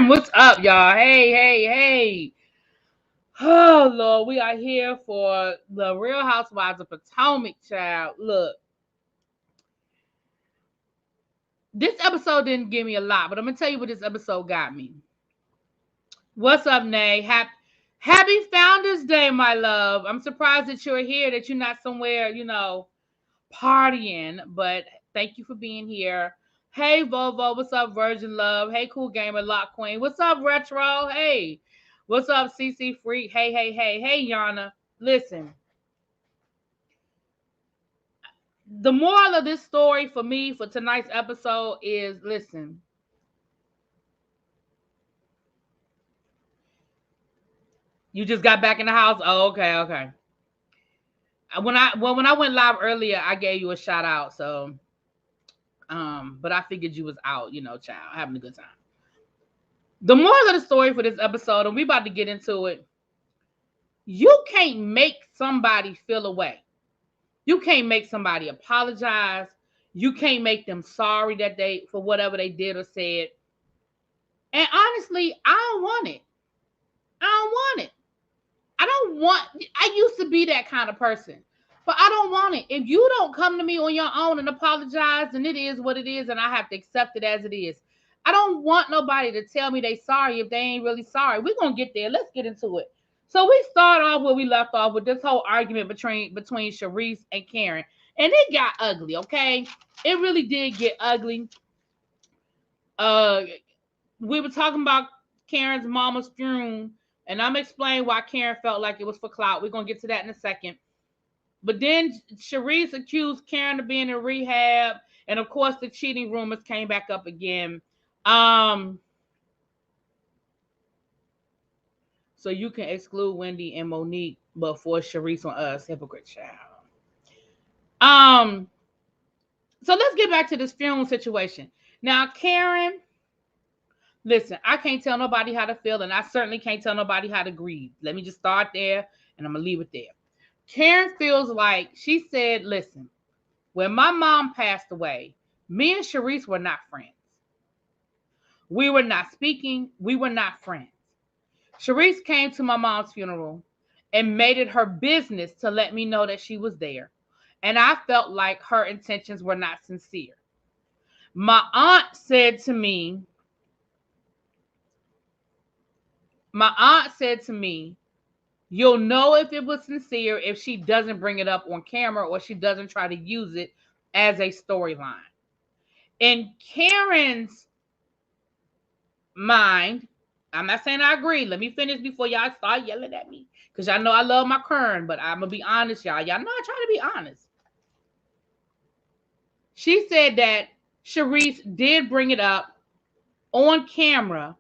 What's up, y'all? Hey. Oh, Lord, we are here for the Real Housewives of Potomac, child. Look, this episode didn't give me a lot, but I'm going to tell you what this episode got me. What's up, Nay? Happy Founders Day, my love. I'm surprised that you're here, that you're not somewhere, partying, but thank you for being here. Hey, Volvo. What's up, Virgin Love? Hey, Cool Gamer, Lock Queen. What's up, Retro? Hey. What's up, CC Freak? Hey, Yana. Listen, the moral of this story for me for tonight's episode is, listen, you just got back in the house? Oh, okay. When I went live earlier, I gave you a shout out, so but I figured you was out, child, having a good time. The moral of the story for this episode, and we about to get into it, you can't make somebody feel away. You can't make somebody apologize. You can't make them sorry for whatever they did or said. And honestly, I don't want it. I used to be that kind of person, but I don't want it. If you don't come to me on your own and apologize, then it is what it is, and I have to accept it as it is. I don't want nobody to tell me they sorry if they ain't really sorry. We're going to get there. Let's get into it. So we start off where we left off with this whole argument between Charisse and Karen. And it got ugly, okay? It really did get ugly. We were talking about Karen's mama's funeral, and I'm explaining why Karen felt like it was for clout. We're going to get to that in a second. But then Charisse accused Karen of being in rehab, and of course the cheating rumors came back up again. So you can exclude Wendy and Monique, but force Charisse on us, hypocrite child. So let's get back to this funeral situation. Now, Karen, listen, I can't tell nobody how to feel, and I certainly can't tell nobody how to grieve. Let me just start there, and I'm going to leave it there. Karen feels like, she said, listen, when my mom passed away, me and Charisse were not friends. We were not speaking. We were not friends. Charisse came to my mom's funeral and made it her business to let me know that she was there. And I felt like her intentions were not sincere. My aunt said to me, you'll know if it was sincere if she doesn't bring it up on camera or she doesn't try to use it as a storyline. In Karen's mind, I'm not saying I agree. Let me finish before y'all start yelling at me. Because y'all know I love my Karen, but I'm going to be honest, y'all. Y'all know I try to be honest. She said that Charisse did bring it up on camera.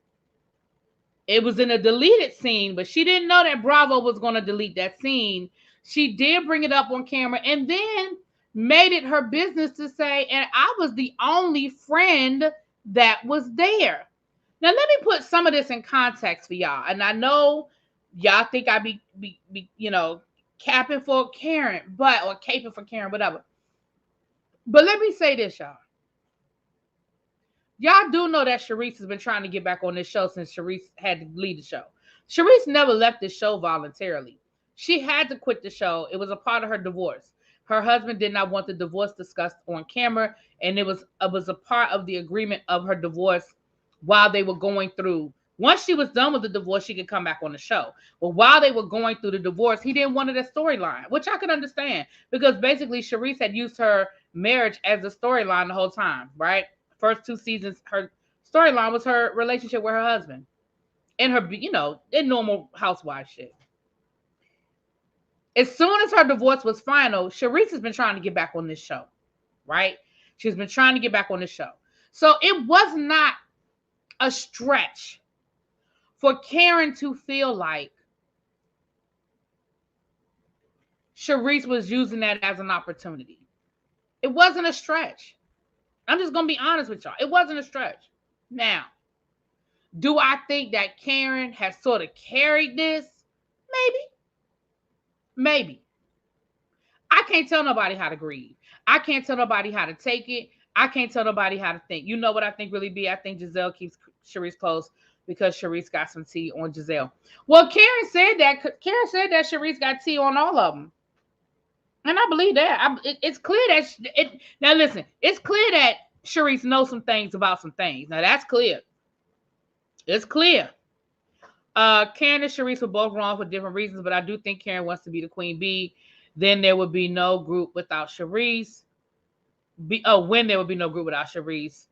It was in a deleted scene, but she didn't know that Bravo was going to delete that scene. She did bring it up on camera and then made it her business to say, and I was the only friend that was there. Now, let me put some of this in context for y'all. And I know y'all think I be capping for Karen, or caping for Karen, whatever. But let me say this, y'all. Y'all do know that Charisse has been trying to get back on this show since Charisse had to leave the show. Charisse never left the show voluntarily. She had to quit the show. It was a part of her divorce. Her husband did not want the divorce discussed on camera, and it was a part of the agreement of her divorce while they were going through. Once she was done with the divorce, she could come back on the show. But while they were going through the divorce, he didn't want it a storyline, which I could understand because basically Charisse had used her marriage as a storyline the whole time, right? First 2 seasons, her storyline was her relationship with her husband and her, in normal housewife shit. As soon as her divorce was final, Charisse has been trying to get back on this show, right? She's been trying to get back on the show. So it was not a stretch for Karen to feel like Charisse was using that as an opportunity. It wasn't a stretch. I'm just going to be honest with y'all. It wasn't a stretch. Now, do I think that Karen has sort of carried this? Maybe. I can't tell nobody how to grieve. I can't tell nobody how to take it. I can't tell nobody how to think. You know what I think really be? I think Giselle keeps Charisse close because Sharice got some tea on Giselle. Well, Karen said that. Karen said that Sharice got tea on all of them. And I believe that. It's clear that now listen, it's clear that Sharice knows some things about some things. Now that's clear. It's clear. Karen and Sharice were both wrong for different reasons, but I do think Karen wants to be the queen bee. Then there would be no group without Sharice. When there would be no group without Sharice.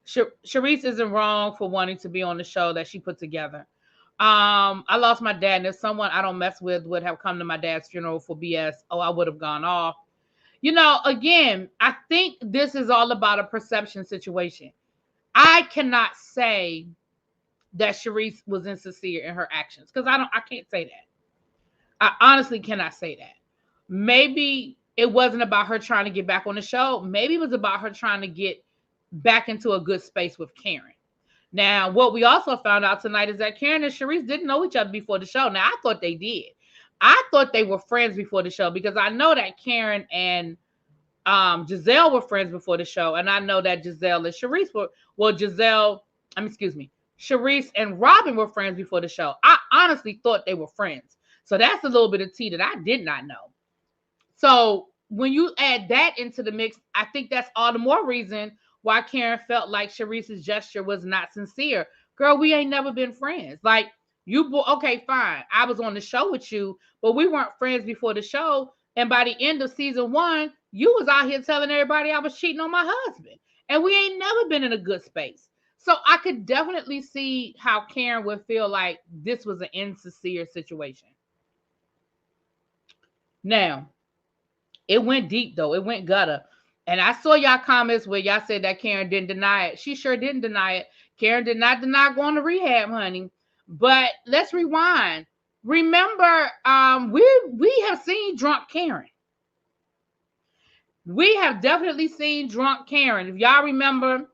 Sharice isn't wrong for wanting to be on the show that she put together. I lost my dad, and if someone I don't mess with would have come to my dad's funeral for BS, I would have gone off. Again, I think this is all about a perception situation. I cannot say that Sharice was insincere in her actions because I can't say that. I honestly cannot say that. Maybe it wasn't about her trying to get back on the show. Maybe it was about her trying to get back into a good space with Karen. Now, what we also found out tonight is that Karen and Sharice didn't know each other before the show. Now, I thought they did. I thought they were friends before the show because I know that Karen and Giselle were friends before the show. And I know that Giselle and Sharice Sharice and Robin were friends before the show. I honestly thought they were friends. So that's a little bit of tea that I did not know. So when you add that into the mix, I think that's all the more reason why Karen felt like Sharice's gesture was not sincere. Girl, we ain't never been friends. Like, okay, fine. I was on the show with you, but we weren't friends before the show. And by the end of season 1, you was out here telling everybody I was cheating on my husband. And we ain't never been in a good space. So I could definitely see how Karen would feel like this was an insincere situation. Now, it went deep, though. It went gutter. And I saw y'all comments where y'all said that Karen didn't deny it. She sure didn't deny it. Karen did not deny going to rehab, honey. But let's rewind. Remember, we have seen drunk Karen. We have definitely seen drunk Karen. If y'all remember,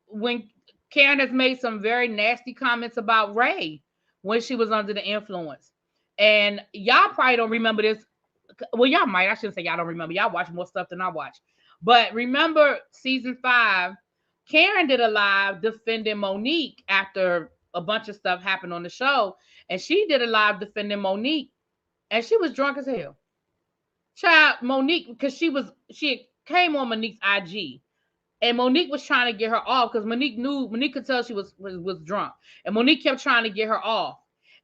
when Karen has made some very nasty comments about Ray when she was under the influence. And y'all probably don't remember this. Well, y'all might. I shouldn't say y'all don't remember. Y'all watch more stuff than I watch. But remember season 5, Karen did a live defending Monique after a bunch of stuff happened on the show. And she did a live defending Monique. And she was drunk as hell. Child, Monique, because she came on Monique's IG. And Monique was trying to get her off because Monique could tell she was drunk. And Monique kept trying to get her off.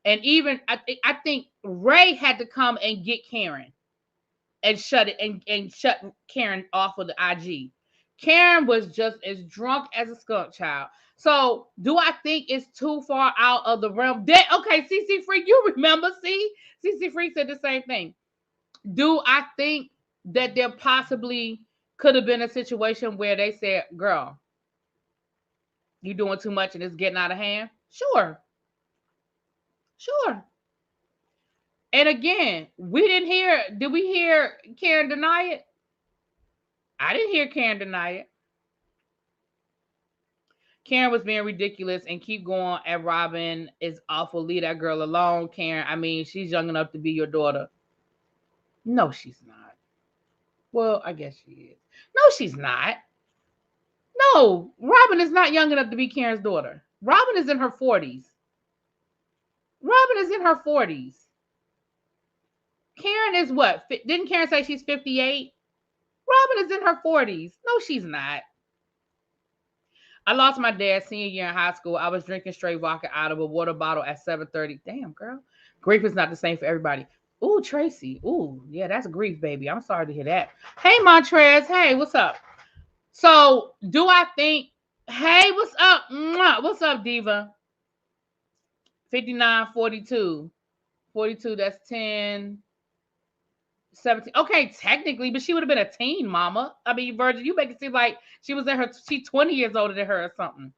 And even I think Ray had to come and get Karen and shut Karen off of the IG. Karen was just as drunk as a skunk, child. So do I think it's too far out of the realm? Okay, CC Freak, you remember? See? CC Freak said the same thing. Do I think that there possibly could have been a situation where they said, girl, you're doing too much and it's getting out of hand? Sure. And again, did we hear Karen deny it? I didn't hear Karen deny it. Karen was being ridiculous and keep going at Robin is awful. Leave that girl alone, Karen. I mean, she's young enough to be your daughter. No, she's not. Well, I guess she is. No, she's not. No, Robin is not young enough to be Karen's daughter. Robin is in her 40s. Karen is what? Didn't Karen say she's 58? Robin is in her 40s. No, she's not. I lost my dad senior year in high school. I was drinking straight vodka out of a water bottle at 7:30. Damn, girl. Grief is not the same for everybody. Ooh, Tracy. Ooh, yeah, that's grief, baby. I'm sorry to hear that. Hey, Montrez. Hey, what's up? So, do I think... Hey, what's up? What's up, Diva? 59, 42. 42, that's 10... 17. Okay, technically, but she would have been a teen, mama. I mean, Virgin, you make it seem like she's 20 years older than her or something.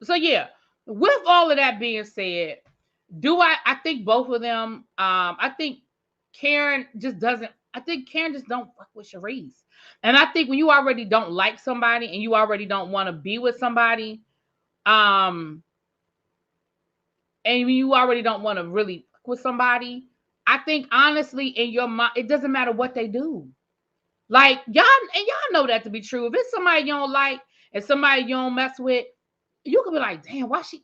So yeah, with all of that being said, I think both of them, I think Karen just don't fuck with Sharice. And I think when you already don't like somebody and you already don't want to be with somebody, and you already don't want to really fuck with somebody, I think honestly in your mind, it doesn't matter what they do. Like y'all know that to be true. If it's somebody you don't like and somebody you don't mess with, you could be like, damn, why she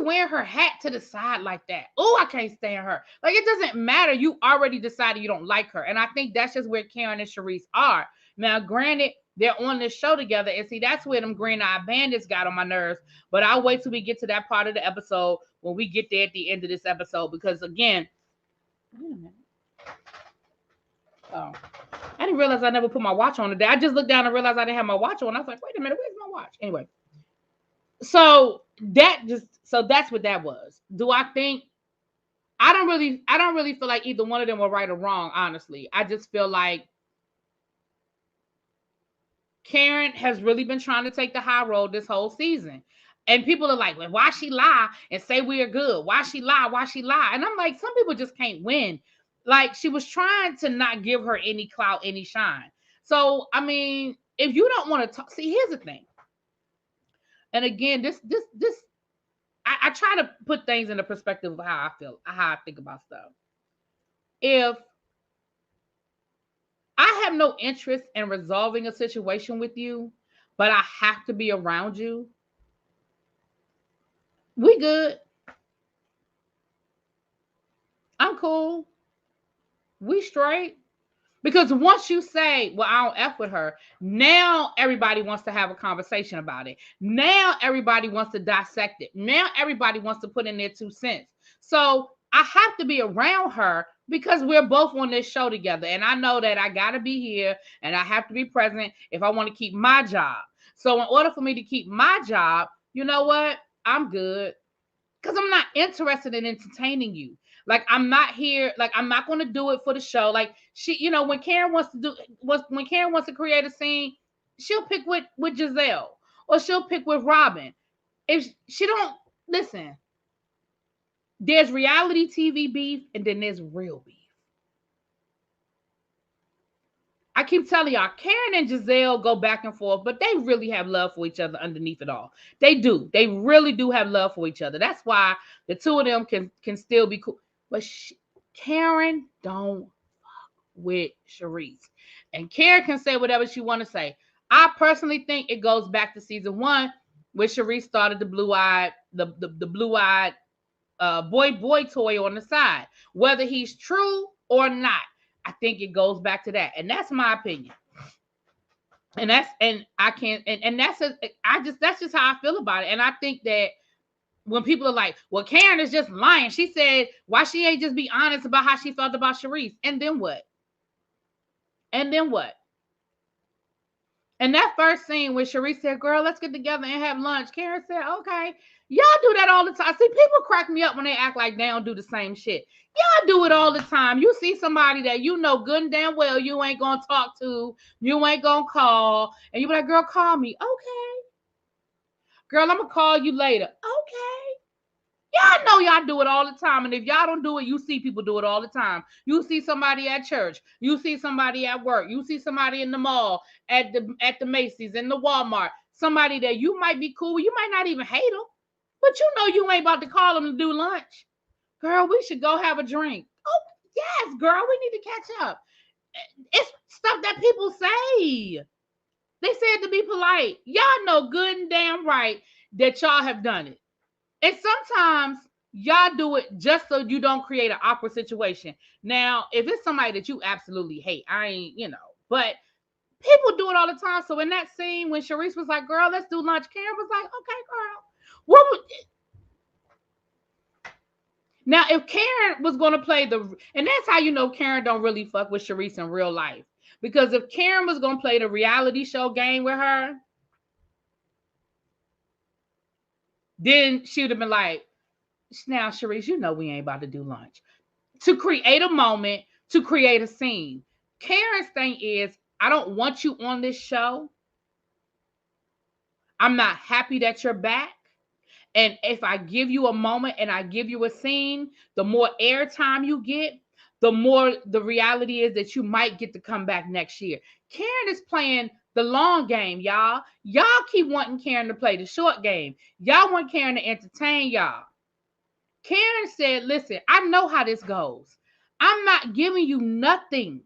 wearing her hat to the side like that? Oh, I can't stand her. Like, it doesn't matter. You already decided you don't like her. And I think that's just where Karen and Charisse are. Now, granted, they're on this show together. And see, that's where them green-eyed bandits got on my nerves. But I'll wait till we get to that part of the episode when we get there at the end of this episode. Because, again, wait a minute. Oh, I didn't realize I never put my watch on today. I just looked down and realized I didn't have my watch on. I was like, wait a minute, where's my watch? Anyway. So that's what that was. Do I think I don't really feel like either one of them were right or wrong, honestly. I just feel like Karen has really been trying to take the high road this whole season. And people are like, well, why she lie and say we're good? Why she lie? Why she lie? And I'm like, some people just can't win. Like, she was trying to not give her any clout, any shine. So, I mean, if you don't want to talk, see, here's the thing. And again, I try to put things in the perspective of how I think about stuff. If I have no interest in resolving a situation with you, but I have to be around you, we good. I'm cool. We straight. Because once you say, well, I don't F with her, now everybody wants to have a conversation about it. Now everybody wants to dissect it. Now everybody wants to put in their 2 cents. So I have to be around her because we're both on this show together. And I know that I got to be here and I have to be present if I want to keep my job. So in order for me to keep my job, you know what? I'm good. Because I'm not interested in entertaining you. Like, I'm not here. Like, I'm not going to do it for the show. Like, when Karen wants to create a scene, she'll pick with Giselle or she'll pick with Robin. If she don't listen, there's reality TV beef and then there's real beef. I keep telling y'all, Karen and Giselle go back and forth, but they really have love for each other underneath it all. They do. They really do have love for each other. That's why the two of them can still be cool. But Karen don't fuck with Charisse. And Karen can say whatever she want to say. I personally think it goes back to season 1 where Charisse started the blue-eyed boy toy on the side. Whether he's true or not, I think it goes back to that. And that's my opinion. And that's just how I feel about it. And I think that when people are like, well, Karen is just lying. She said, why she ain't just be honest about how she felt about Charisse? And then what? And that first scene where Charisse said, girl, let's get together and have lunch. Karen said, okay. Y'all do that all the time. See, people crack me up when they act like they don't do the same shit. Y'all do it all the time. You see somebody that you know good and damn well you ain't going to talk to, you ain't going to call, and you be like, girl, call me. Okay. Girl, I'm going to call you later. Okay. Y'all know y'all do it all the time. And if y'all don't do it, you see people do it all the time. You see somebody at church. You see somebody at work. You see somebody in the mall, at the Macy's, in the Walmart. Somebody that you might be cool with. You might not even hate them. But you know you ain't about to call them to do lunch. Girl, we should go have a drink. Oh, yes, girl, we need to catch up. It's stuff that people say. They said to be polite. Y'all know good and damn right that y'all have done it. And sometimes y'all do it just so you don't create an awkward situation. Now, if it's somebody that you absolutely hate, but people do it all the time. So in that scene when Charisse was like, girl, let's do lunch, Karen was like, okay, girl. Now, if Karen was going to play and that's how you know Karen don't really fuck with Charisse in real life. Because if Karen was going to play the reality show game with her, then she would have been like, now, Charisse, you know we ain't about to do lunch. To create a moment, to create a scene. Karen's thing is, I don't want you on this show. I'm not happy that you're back. And if I give you a moment and I give you a scene, the more airtime you get, the more the reality is that you might get to come back next year. Karen is playing the long game, y'all. Y'all keep wanting Karen to play the short game. Y'all want Karen to entertain y'all. Karen said, listen, I know how this goes. I'm not giving you nothing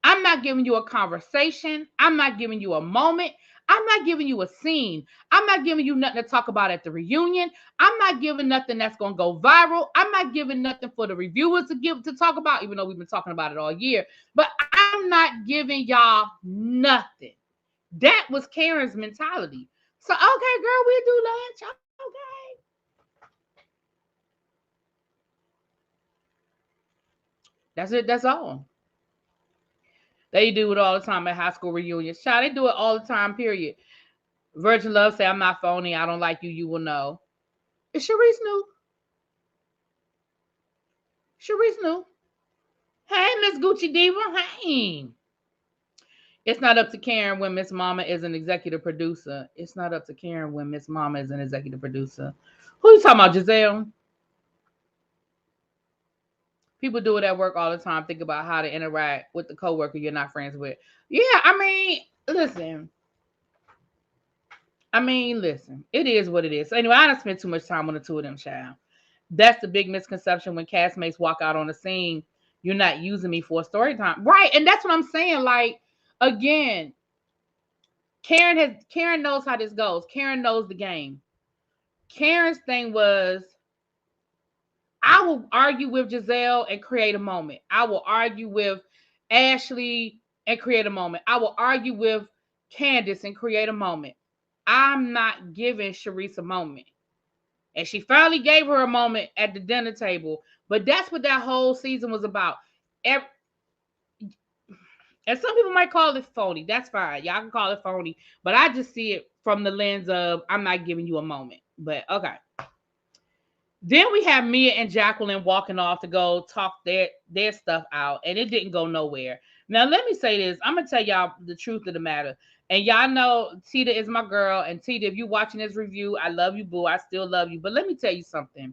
I'm not giving you a conversation. I'm not giving you a moment. I'm not giving you a scene. I'm not giving you nothing to talk about at the reunion. I'm not giving nothing that's going to go viral. I'm not giving nothing for the reviewers to talk about, even though we've been talking about it all year. But I'm not giving y'all nothing. That was Karen's mentality. So, okay, girl, we'll do lunch. Okay. That's it. That's all. They do it all the time at high school reunions. Child, they do it all the time, period. Virgin Love say, I'm not phony. I don't like you. You will know. Is Sharice new? Sharice new. Hey, Miss Gucci Diva. Hey. It's not up to Karen when Miss Mama is an executive producer. It's not up to Karen when Miss Mama is an executive producer. Who you talking about, Giselle? People do it at work all the time. Think about how to interact with the coworker you're not friends with. Yeah, I mean, listen. It is what it is. So anyway, I don't spend too much time on the two of them, child. That's the big misconception when castmates walk out on the scene. You're not using me for a story time. Right. And that's what I'm saying. Like, again, Karen knows how this goes. Karen knows the game. Karen's thing was, I will argue with Giselle and create a moment. I will argue with Ashley and create a moment. I will argue with Candace and create a moment. I'm not giving Sharice a moment. And she finally gave her a moment at the dinner table. But that's what that whole season was about. And some people might call it phony. That's fine. Y'all can call it phony. But I just see it from the lens of, I'm not giving you a moment. But okay. Then we have Mia and Jacqueline walking off to go talk their stuff out. And it didn't go nowhere. Now, let me say this. I'm going to tell y'all the truth of the matter. And y'all know Tita is my girl. And Tita, if you're watching this review, I love you, boo. I still love you. But let me tell you something.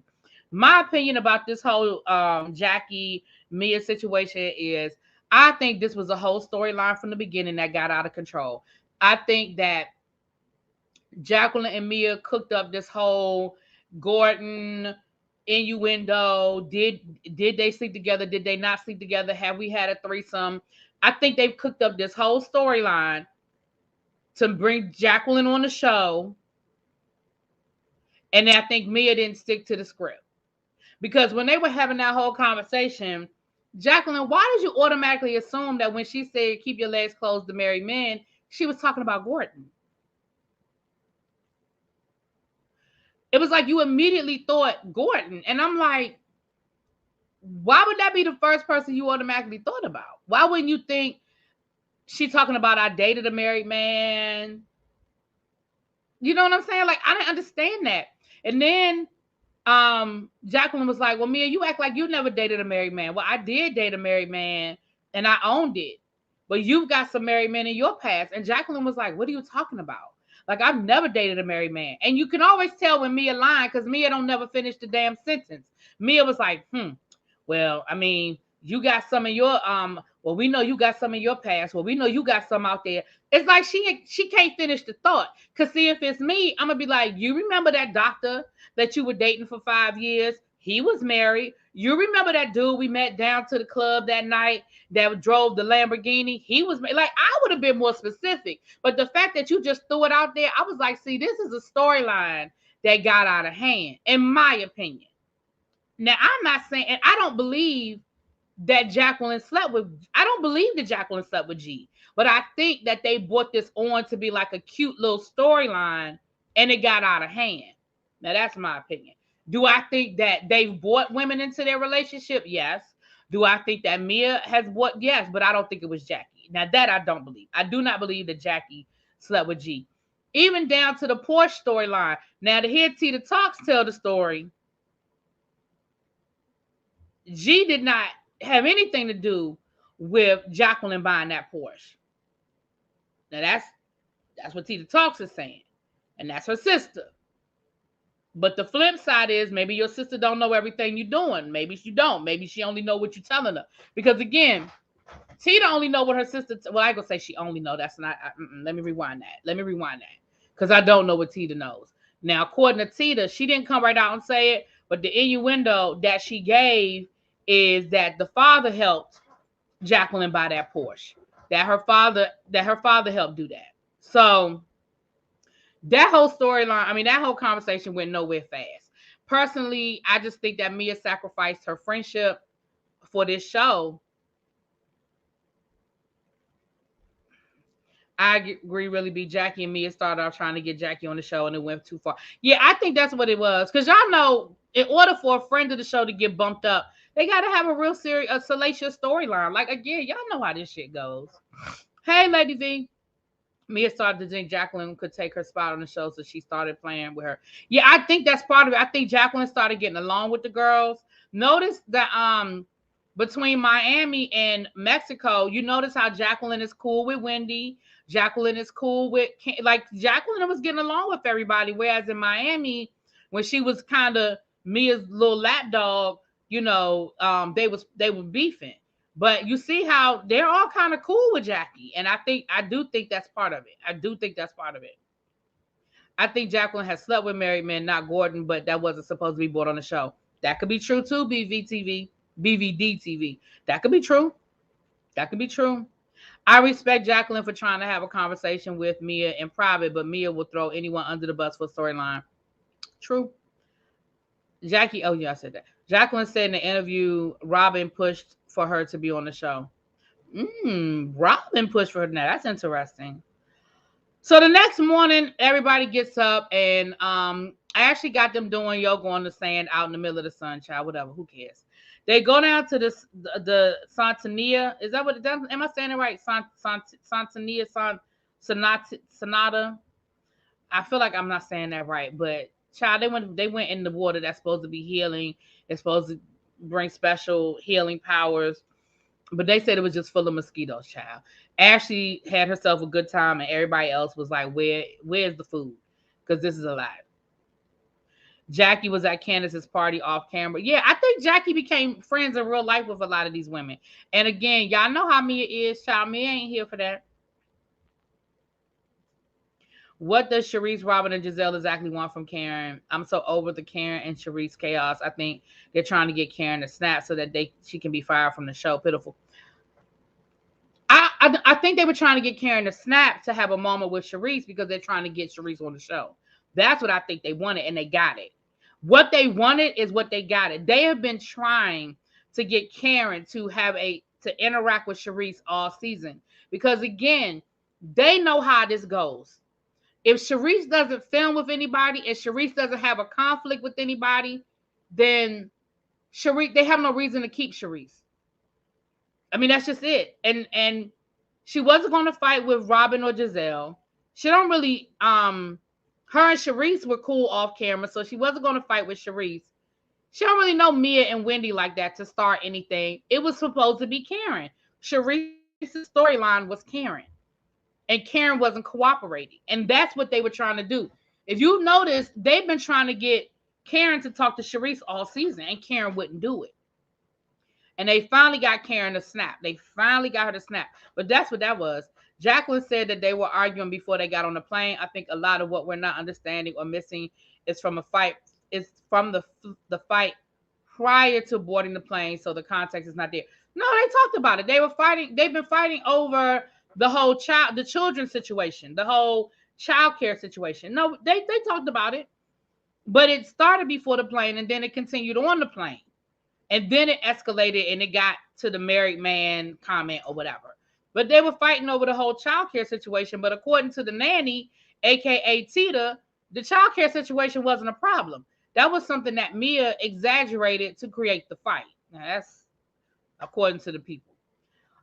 My opinion about this whole Jackie Mia situation is, I think this was a whole storyline from the beginning that got out of control. I think that Jacqueline and Mia cooked up this whole Gordon innuendo. Did they sleep together? Did they not sleep together? Have we had a threesome? I think they've cooked up this whole storyline to bring Jacqueline on the show. And I think Mia didn't stick to the script. Because when they were having that whole conversation, Jacqueline, why did you automatically assume that when she said keep your legs closed to marry men, she was talking about Gordon? It was like you immediately thought Gordon. And I'm like, why would that be the first person you automatically thought about? Why wouldn't you think she talking about I dated a married man? You know what I'm saying? Like, I didn't understand that. And then Jacqueline was like, well, Mia, you act like you never dated a married man. Well, I did date a married man and I owned it. But you've got some married men in your past. And Jacqueline was like, what are you talking about? Like, I've never dated a married man. And you can always tell when Mia lying because Mia don't never finish the damn sentence. Mia was like, well, I mean, you got some in your, well, we know you got some in your past. Well, we know you got some out there. It's like she can't finish the thought. Because see, if it's me, I'm going to be like, you remember that doctor that you were dating for 5 years? He was married. You remember that dude we met down to the club that night that drove the Lamborghini? He was like, I would have been more specific. But the fact that you just threw it out there, I was like, see, this is a storyline that got out of hand, in my opinion. Now, I'm not saying, and I don't believe that Jacqueline slept with, I don't believe that Jacqueline slept with G. But I think that they brought this on to be like a cute little storyline and it got out of hand. Now, that's my opinion. Do I think that they've brought women into their relationship? Yes. Do I think that Mia has brought? Yes, but I don't think it was Jackie. Now, that I don't believe. I do not believe that Jackie slept with G. Even down to the Porsche storyline. Now, to hear Tita Talks tell the story, G did not have anything to do with Jacqueline buying that Porsche. Now, that's what Tita Talks is saying. And that's her sister. But the flip side is maybe your sister don't know everything you're doing. Maybe she don't. Maybe she only know what you're telling her. Because again, Tita only know what her sister. Well, I ain't gonna say she only know. That's not. Let me rewind that. Because I don't know what Tita knows. Now, according to Tita, she didn't come right out and say it. But the innuendo that she gave is that the father helped Jacqueline buy that Porsche. That her father helped do that. So that whole storyline, I mean, that whole conversation went nowhere fast. Personally, I just think that Mia sacrificed her friendship for this show. I agree, really be Jackie and Mia started off trying to get Jackie on the show and it went too far. Yeah, I think that's what it was. Because y'all know, in order for a friend of the show to get bumped up, they got to have a real serious, a salacious storyline. Like, again, y'all know how this shit goes. Hey, Lady V. Mia started to think Jacqueline could take her spot on the show, so she started playing with her. Yeah, I think that's part of it. I think Jacqueline started getting along with the girls. Notice that between Miami and Mexico, you notice how Jacqueline is cool with Wendy. Jacqueline is cool with like Jacqueline was getting along with everybody, whereas in Miami, when she was kind of Mia's little lapdog, they were beefing. But you see how they're all kind of cool with Jackie. And I do think that's part of it. I do think that's part of it. I think Jacqueline has slept with married men, not Gordon, but that wasn't supposed to be brought on the show. That could be true too, BVTV, BVD TV. That could be true. That could be true. I respect Jacqueline for trying to have a conversation with Mia in private, but Mia will throw anyone under the bus for storyline. True. Jackie, oh yeah, I said that. Jacqueline said in the interview, Robin pushed for her to be on the show. Robin pushed for her now. That's interesting. So the next morning, everybody gets up and I actually got them doing yoga on the sand out in the middle of the sun, child, whatever, who cares? They go down to the Santania. Is that what it does? Am I saying it right? Santania, Sonata. I feel like I'm not saying that right, but child, they went in the water that's supposed to be healing. It's supposed to bring special healing powers. But they said it was just full of mosquitoes, child. Ashley had herself a good time, and everybody else was like, where's the food? Because this is a lie. Jackie was at Candace's party off camera. Yeah, I think Jackie became friends in real life with a lot of these women. And again, y'all know how Mia is, child. Mia ain't here for that. What does Sharice, Robin, and Giselle exactly want from Karen? I'm so over the Karen and Sharice chaos. I think they're trying to get Karen to snap so that she can be fired from the show. Pitiful. I think they were trying to get Karen to snap to have a moment with Sharice because they're trying to get Sharice on the show. That's what I think they wanted, and they got it. What they wanted is what they got it. They have been trying to get Karen to interact with Sharice all season because again, they know how this goes. If Sharice doesn't film with anybody, if Sharice doesn't have a conflict with anybody, then they have no reason to keep Sharice. I mean, that's just it. And she wasn't going to fight with Robin or Giselle. She don't really her and Sharice were cool off camera, so she wasn't going to fight with Sharice. She don't really know Mia and Wendy like that to start anything. It was supposed to be Karen. Sharice's storyline was Karen. And Karen wasn't cooperating. And that's what they were trying to do. If you notice, they've been trying to get Karen to talk to Sharice all season, and Karen wouldn't do it. And they finally got Karen to snap. They finally got her to snap. But that's what that was. Jacqueline said that they were arguing before they got on the plane. I think a lot of what we're not understanding or missing is from a fight. It's from the fight prior to boarding the plane, so the context is not there. No, they talked about it. They were fighting. They've been fighting over the children's situation, the whole child care situation. No, they talked about it, but it started before the plane, and then it continued on the plane. And then it escalated and it got to the married man comment or whatever. But they were fighting over the whole childcare situation. But according to the nanny, aka Tita, the childcare situation wasn't a problem. That was something that Mia exaggerated to create the fight. Now that's according to the people.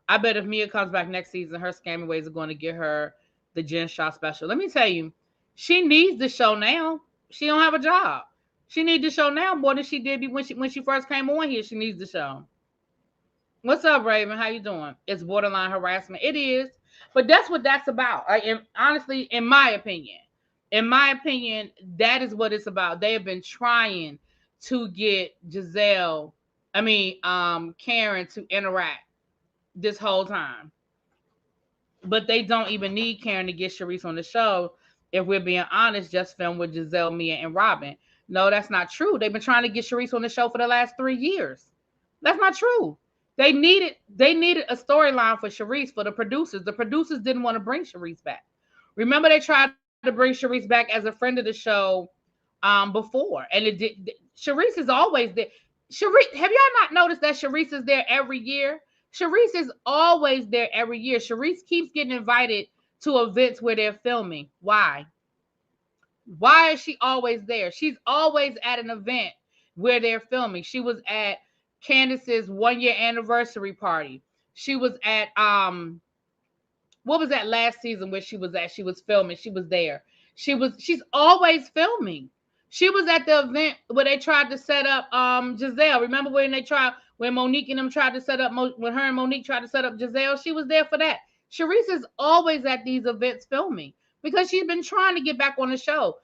I bet if Mia comes back next season, her scamming ways are going to get her the Jen Shaw special. Let me tell you, she needs the show now. She don't have a job. She needs the show now more than she did when she first came on here. She needs the show. What's up, Raven? How you doing? It's borderline harassment. It is, but that's what that's about. Honestly, in my opinion, that is what it's about. They have been trying to get Karen to interact this whole time, but they don't even need Karen to get Sharice on the show. If we're being honest, just film with Giselle, Mia, and Robin. No, that's not true. They've been trying to get Sharice on the show for the last 3 years. That's not true. They needed a storyline for Sharice, for the producers. The producers didn't want to bring Sharice back. Remember, they tried to bring Sharice back as a friend of the show before, and it did. Sharice is always there. Sharice, have y'all not noticed that Sharice is there every year? Sharice is always there every year. Sharice keeps getting invited to events where they're filming. Why? Why is she always there? She's always at an event where they're filming. She was at Candace's 1 year anniversary party. She was at what was that last season where she was at? She was filming. She was there. She's always filming. She was at the event where they tried to set up Giselle. Remember when Monique and them tried to set up when her and Monique tried to set up Giselle? She was there for that. Sharice is always at these events filming because she's been trying to get back on the show.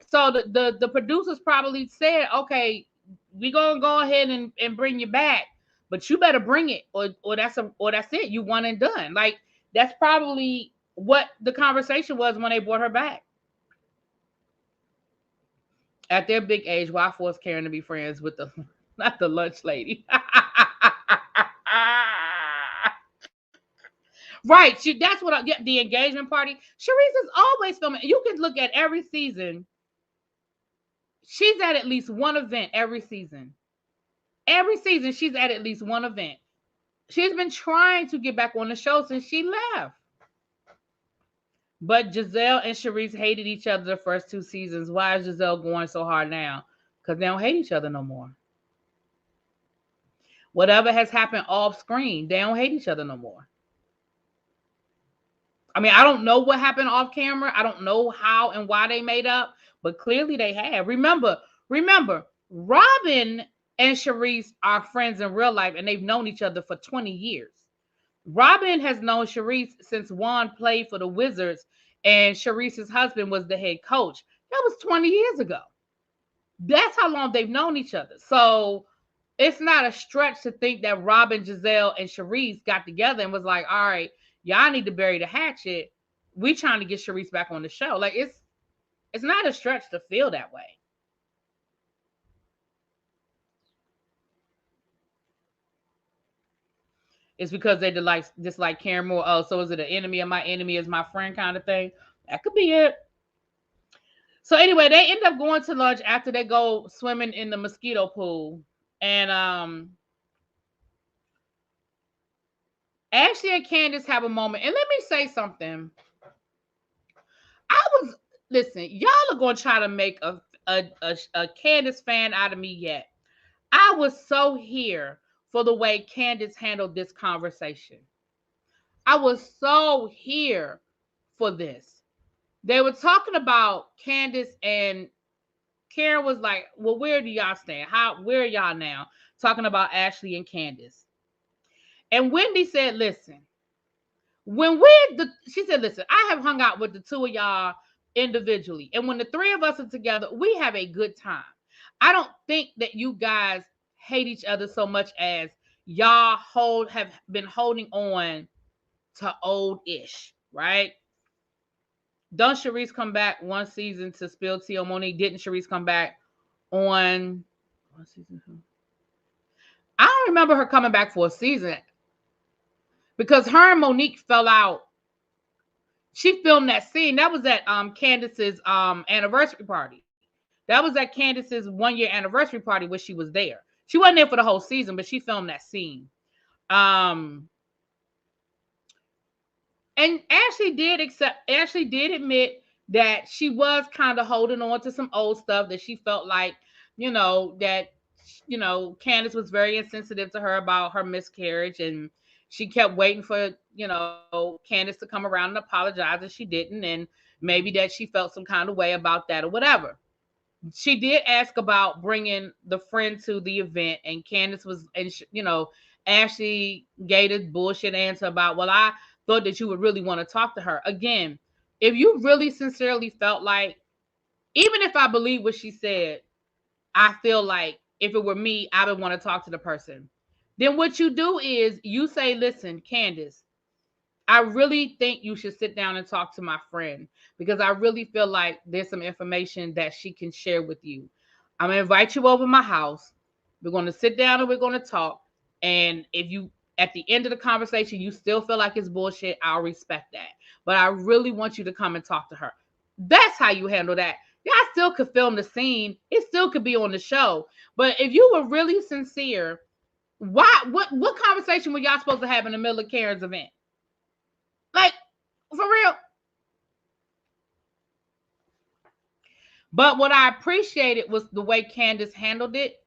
So the producers probably said, okay, we're gonna go ahead and bring you back, but you better bring it, or that's it. You one and done. Like, that's probably what the conversation was when they brought her back. At their big age, why force Karen to be friends with the not the lunch lady? Right. That's what the engagement party. Sharice is always filming. You can look at every season. She's at least one event every season. Every season, she's at least one event. She's been trying to get back on the show since she left. But Giselle and Sharice hated each other the first 2 seasons. Why is Giselle going so hard now? Because they don't hate each other no more. Whatever has happened off screen, they don't hate each other no more. I mean, I don't know what happened off camera. I don't know how and why they made up, but clearly they have. Remember, Robin and Sharice are friends in real life, and they've known each other for 20 years. Robin has known Sharice since Juan played for the Wizards, and Sharice's husband was the head coach. That was 20 years ago. That's how long they've known each other. So it's not a stretch to think that Robin, Giselle, and Sharice got together and was like, all right, y'all need to bury the hatchet. We trying to get Sharice back on the show. Like, it's not a stretch to feel that way. It's because they dislike Karen more. Oh, so is it an enemy of my enemy is my friend kind of thing? That could be it. So anyway, they end up going to lunch after they go swimming in the mosquito pool. And Ashley and Candace have a moment. And let me say something. Listen, y'all are going to try to make a Candace fan out of me yet. I was so here for the way Candace handled this conversation. I was so here for this. They were talking about Candace, and Karen was like, well, where do y'all stand? Where are y'all now? Talking about Ashley and Candace. And Wendy said, listen, she said, listen, I have hung out with the two of y'all individually. And when the three of us are together, we have a good time. I don't think that you guys hate each other so much as y'all have been holding on to old-ish, right? Don't Sharice come back one season to spill tea on Monique? Didn't Sharice come back on one season? I don't remember her coming back for a season because her and Monique fell out. She filmed that scene. That was at Candace's anniversary party. That was at Candace's 1 year anniversary party where she was there. She wasn't there for the whole season, but she filmed that scene. And Ashley did admit that she was kind of holding on to some old stuff that she felt like, Candace was very insensitive to her about her miscarriage, and she kept waiting for, Candace to come around and apologize, and she didn't, and maybe that she felt some kind of way about that or whatever. She did ask about bringing the friend to the event, and Candace Ashley gave this bullshit answer about, well, I thought that you would really want to talk to her. Again, if you really sincerely felt like, even if I believe what she said, I feel like if it were me, I would want to talk to the person. Then what you do is you say, listen, Candace, I really think you should sit down and talk to my friend because I really feel like there's some information that she can share with you. I'm going to invite you over to my house. We're going to sit down and we're going to talk. And if you, at the end of the conversation, you still feel like it's bullshit, I'll respect that. But I really want you to come and talk to her. That's how you handle that. Y'all still could film the scene. It still could be on the show. But if you were really sincere, why? What conversation were y'all supposed to have in the middle of Karen's event? Like, for real. But what I appreciated was the way Candace handled it.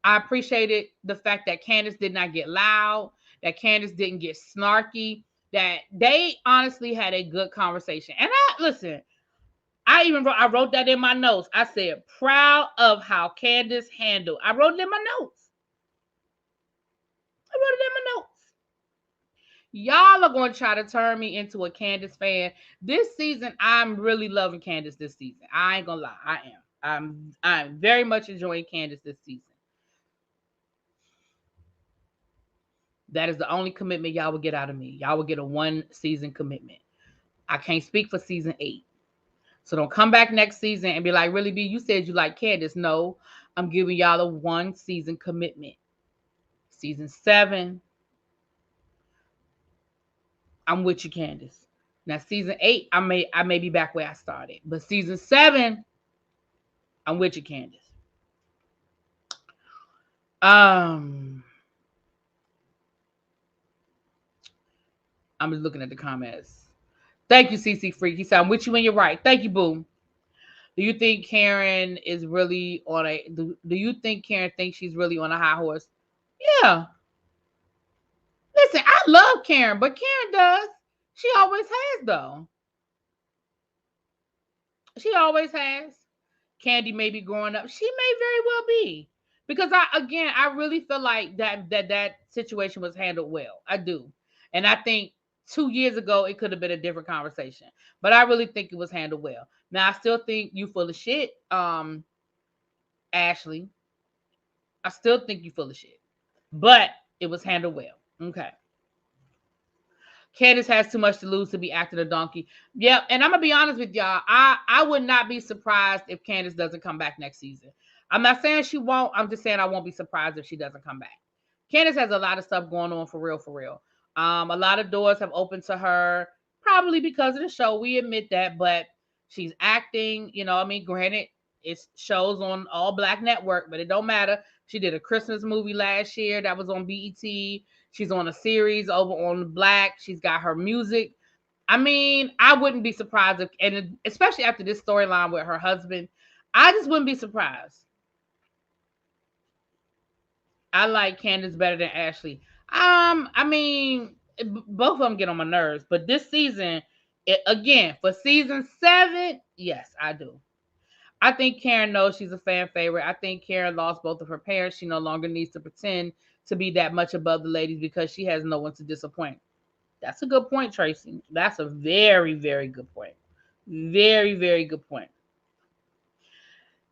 I appreciated the fact that Candace did not get loud, that Candace didn't get snarky, that they honestly had a good conversation. And listen, I wrote that in my notes. I said, proud of how Candace handled. I wrote it in my notes. Y'all are going to try to turn me into a Candace fan. This season, I'm really loving Candace this season. I ain't gonna lie. I am. I'm very much enjoying Candace this season. That is the only commitment y'all will get out of me. Y'all will get a 1-season commitment. I can't speak for season 8. So don't come back next season and be like, really, B, you said you like Candace. No, I'm giving y'all a 1-season commitment. Season 7, I'm with you, Candace. Now, season 8, I may be back where I started. But season 7, I'm with you, Candace. I'm just looking at the comments. Thank you, CC Freak. He said, I'm with you when you're right. Thank you, Boom. Do you think Karen is really on a... Do you think Karen thinks she's really on a high horse? Yeah. Listen, I love Karen, but Karen does. She always has, though. She always has. Candy may be growing up. She may very well be. Because I really feel like that situation was handled well. I do. And I think 2 years ago it could have been a different conversation. But I really think it was handled well. Now I still think you full of shit, Ashley. I still think you full of shit. But it was handled well. Okay. Candace has too much to lose to be acting a donkey. Yep, and I'm gonna be honest with y'all. I would not be surprised if Candace doesn't come back next season. I'm not saying she won't. I'm just saying I won't be surprised if she doesn't come back. Candace has a lot of stuff going on for real, for real. A lot of doors have opened to her, probably because of the show. We admit that, but she's acting. You know, I mean, granted, it shows on All Black Network, but it don't matter. She did a Christmas movie last year that was on BET. She's on a series over on Black. She's got her music. I mean, I wouldn't be surprised if, and especially after this storyline with her husband, I just wouldn't be surprised. I like Candace better than Ashley. I mean, both of them get on my nerves, but this season, again, for season 7, yes, I do. I think Karen knows she's a fan favorite. I think Karen lost both of her parents. She no longer needs to pretend to be that much above the ladies because she has no one to disappoint. That's a good point, Tracy. That's a very, very good point. Very, very good point.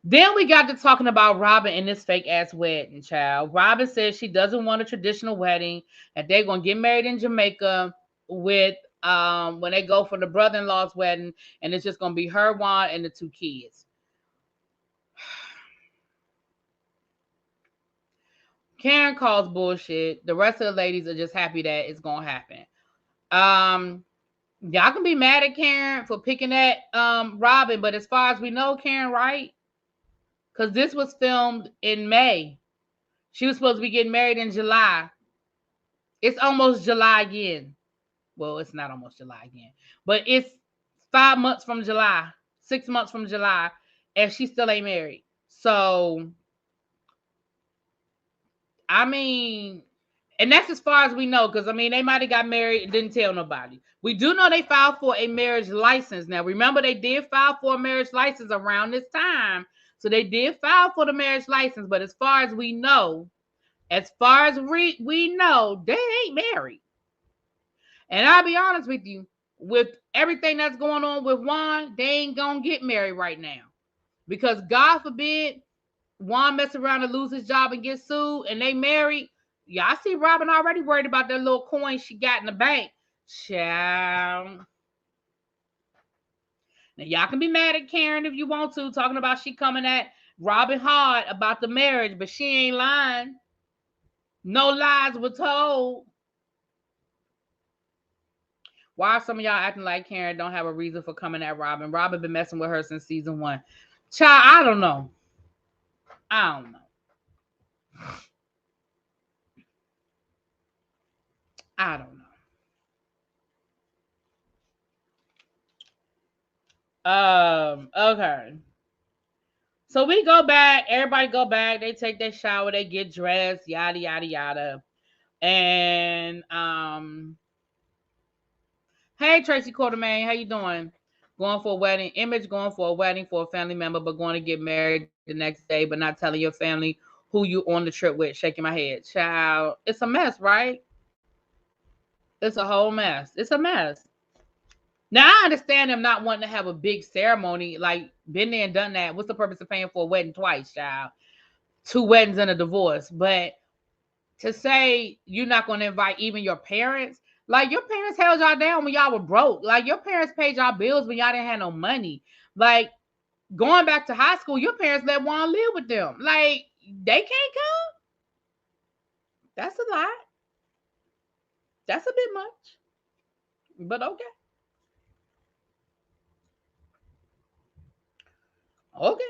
Then we got to talking about Robin and this fake ass wedding, child. Robin says she doesn't want a traditional wedding, and they're gonna get married in Jamaica with when they go for the brother-in-law's wedding, and it's just gonna be her, Juan, and the 2 kids. Karen calls bullshit. The rest of the ladies are just happy that it's gonna happen. Y'all can be mad at Karen for picking that Robin, but as far as we know, Karen, right? Because this was filmed in May. She was supposed to be getting married in July. It's almost July again. Well, it's not almost July again, but it's 5 months from July, 6 months from July, and she still ain't married. So, I mean, and that's as far as we know, because I mean, they might have got married and didn't tell nobody. We do know they filed for a marriage license. Now, remember, they did file for a marriage license around this time. So they did file for the marriage license, but as far as we know, we know, they ain't married. And I'll be honest with you, with everything that's going on with Juan, they ain't gonna get married right now. Because God forbid Juan mess around and lose his job and get sued and they married. Yeah, I see Robin already worried about that little coin she got in the bank. Child. Now, y'all can be mad at Karen if you want to, talking about she coming at Robin hard about the marriage, but she ain't lying. No lies were told. Why are some of y'all acting like Karen don't have a reason for coming at Robin? Robin been messing with her since season 1. Child, I don't know. I don't know. I don't know. Okay. So we go back, everybody go back, they take their shower, they get dressed, yada yada yada. And hey Tracy Quartermain, how you doing? Going for a wedding, Image going for a wedding for a family member, but going to get married the next day, but not telling your family who you on the trip with. Shaking my head. Child, it's a mess, right? It's a whole mess. It's a mess. Now I understand them not wanting to have a big ceremony, like been there and done that. What's the purpose of paying for a wedding twice, child? 2 weddings and a divorce. But to say you're not going to invite even your parents, like your parents held y'all down when y'all were broke. Like your parents paid y'all bills when y'all didn't have no money. Like going back to high school, your parents let Juan live with them. Like they can't come. That's a lot. That's a bit much. But okay. Okay.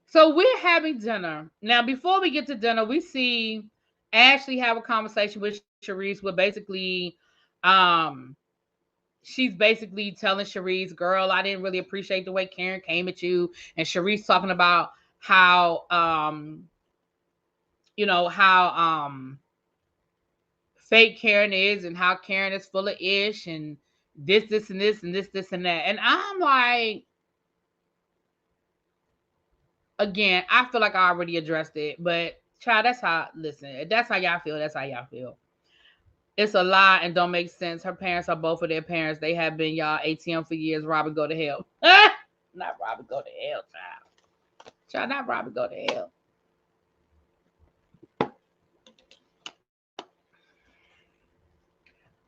So we're having dinner. Now, before we get to dinner, we see Ashley have a conversation with Sharice where basically she's basically telling Sharice, girl, I didn't really appreciate the way Karen came at you. And Sharice talking about how how fake Karen is and how Karen is full of ish and this and this and this and that. And I'm like, again, I feel like I already addressed it, but child, that's how, listen, if that's how y'all feel, that's how y'all feel. It's a lie and don't make sense. Her parents are both of their parents. They have been y'all ATM for years. Robin go to hell. Not Robin go to hell, child. Child, not Robin go to hell.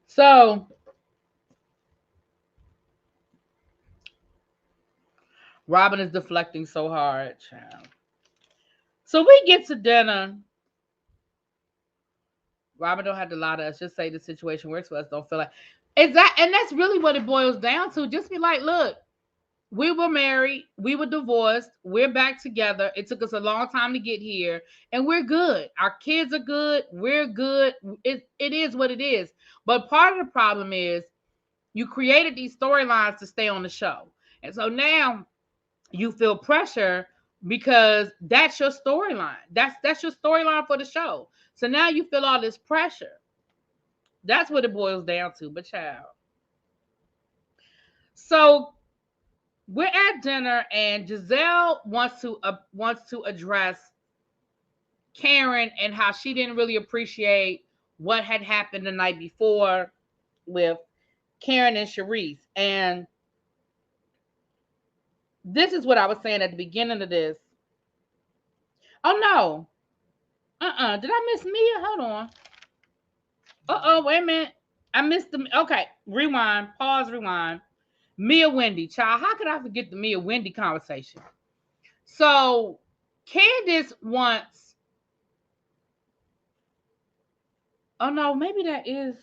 So Robin is deflecting so hard, child. So we get to dinner. Robin don't have to lie to us. Just say the situation works for us. Don't feel like is that, and that's really what it boils down to. Just be like, look, we were married, we were divorced, we're back together. It took us a long time to get here, and we're good. Our kids are good, we're good. It is what it is. But part of the problem is you created these storylines to stay on the show. And so now you feel pressure because that's your storyline. That's your storyline for the show. So now you feel all this pressure. That's what it boils down to. But child. So we're at dinner and Giselle wants to address Karen and how she didn't really appreciate what had happened the night before with Karen and Sharice. And this is what I was saying at the beginning of this. Oh no. Did I miss Mia? Hold on. Wait a minute. I missed the okay. Rewind. Pause, rewind. Mia Wendy. Child, how could I forget the Mia Wendy conversation? So Candace wants. Oh no, maybe that is.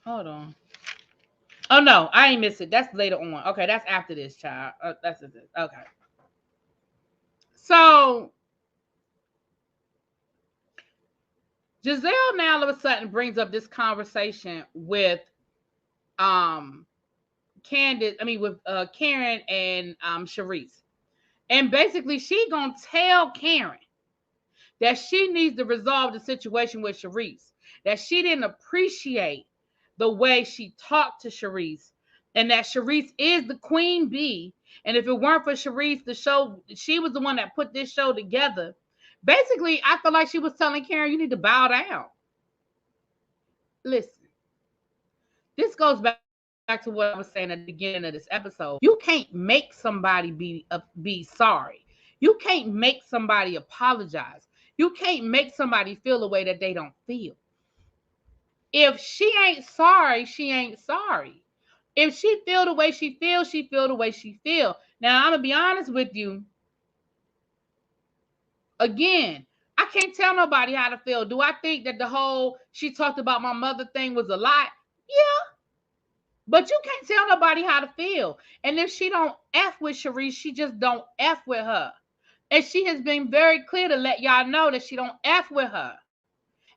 Hold on. Oh no, I ain't miss it. That's later on. Okay, that's after this, child. That's it. Okay. So Giselle now all of a sudden brings up this conversation with Candace. I mean with Karen and Sharice, and basically she gonna tell Karen that she needs to resolve the situation with Sharice. That she didn't appreciate the way she talked to Sharice, and that Sharice is the queen bee. And if it weren't for Sharice, the show, she was the one that put this show together. Basically, I feel like she was telling Karen, you need to bow down. Listen, this goes back to what I was saying at the beginning of this episode. You can't make somebody be sorry. You can't make somebody apologize. You can't make somebody feel a way that they don't feel. If she ain't sorry, she ain't sorry. If she feel the way she feel, she feel the way she feel. Now, I'm going to be honest with you. Again, I can't tell nobody how to feel. Do I think that the whole she talked about my mother thing was a lot? Yeah. But you can't tell nobody how to feel. And if she don't F with Sharice, she just don't F with her. And she has been very clear to let y'all know that she don't F with her.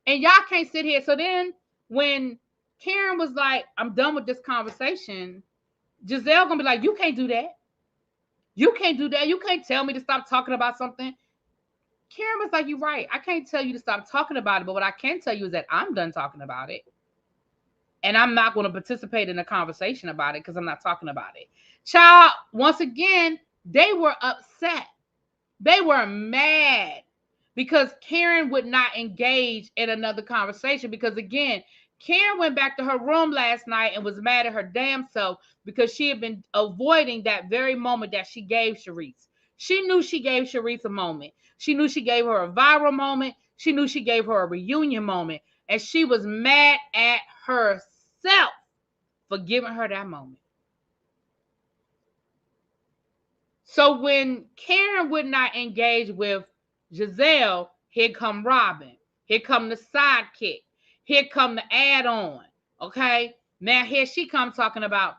And y'all can't sit here. So then when Karen was like, I'm done with this conversation, Giselle gonna be like, you can't do that. You can't do that. You can't tell me to stop talking about something. Karen was like, you're right. I can't tell you to stop talking about it, but what I can tell you is that I'm done talking about it. And I'm not going to participate in a conversation about it because I'm not talking about it. Child, once again, they were upset. They were mad because Karen would not engage in another conversation. Because again, Karen went back to her room last night and was mad at her damn self because she had been avoiding that very moment that she gave Sharice. She knew she gave Sharice a moment. She knew she gave her a viral moment. She knew she gave her a reunion moment. And she was mad at herself for giving her that moment. So when Karen would not engage with Giselle, here come Robin. Here come the sidekick. Here come the add-on. Okay? Now here she comes talking about,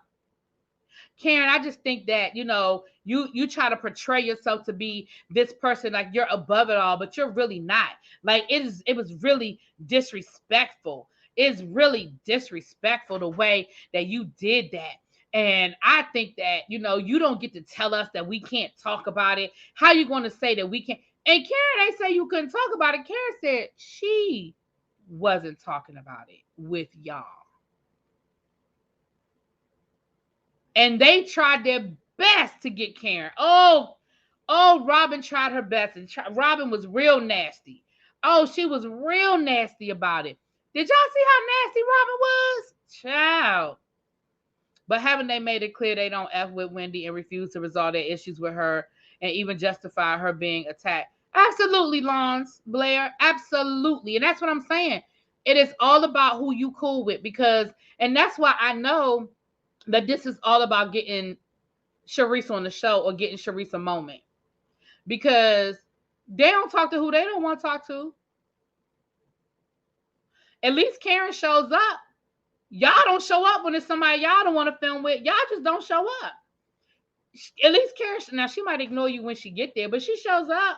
Karen, I just think that, you try to portray yourself to be this person like you're above it all, but you're really not. Like it was really disrespectful. It's really disrespectful the way that you did that. And I think that, you don't get to tell us that we can't talk about it. How you going to say that we can't? And Karen, they say you couldn't talk about it. Karen said she wasn't talking about it with y'all. And they tried their best to get Karen. Oh, Robin tried her best. And Robin was real nasty. Oh, she was real nasty about it. Did y'all see how nasty Robin was? Child. But haven't they made it clear they don't F with Wendy and refuse to resolve their issues with her and even justify her being attacked? Absolutely, Lawrence Blair. Absolutely. And that's what I'm saying. It is all about who you cool with and that's why I know that this is all about getting Sharice on the show or getting Sharice a moment. Because they don't talk to who they don't want to talk to. At least Karen shows up. Y'all don't show up when it's somebody y'all don't want to film with. Y'all just don't show up. At least Karen, now she might ignore you when she get there, but she shows up.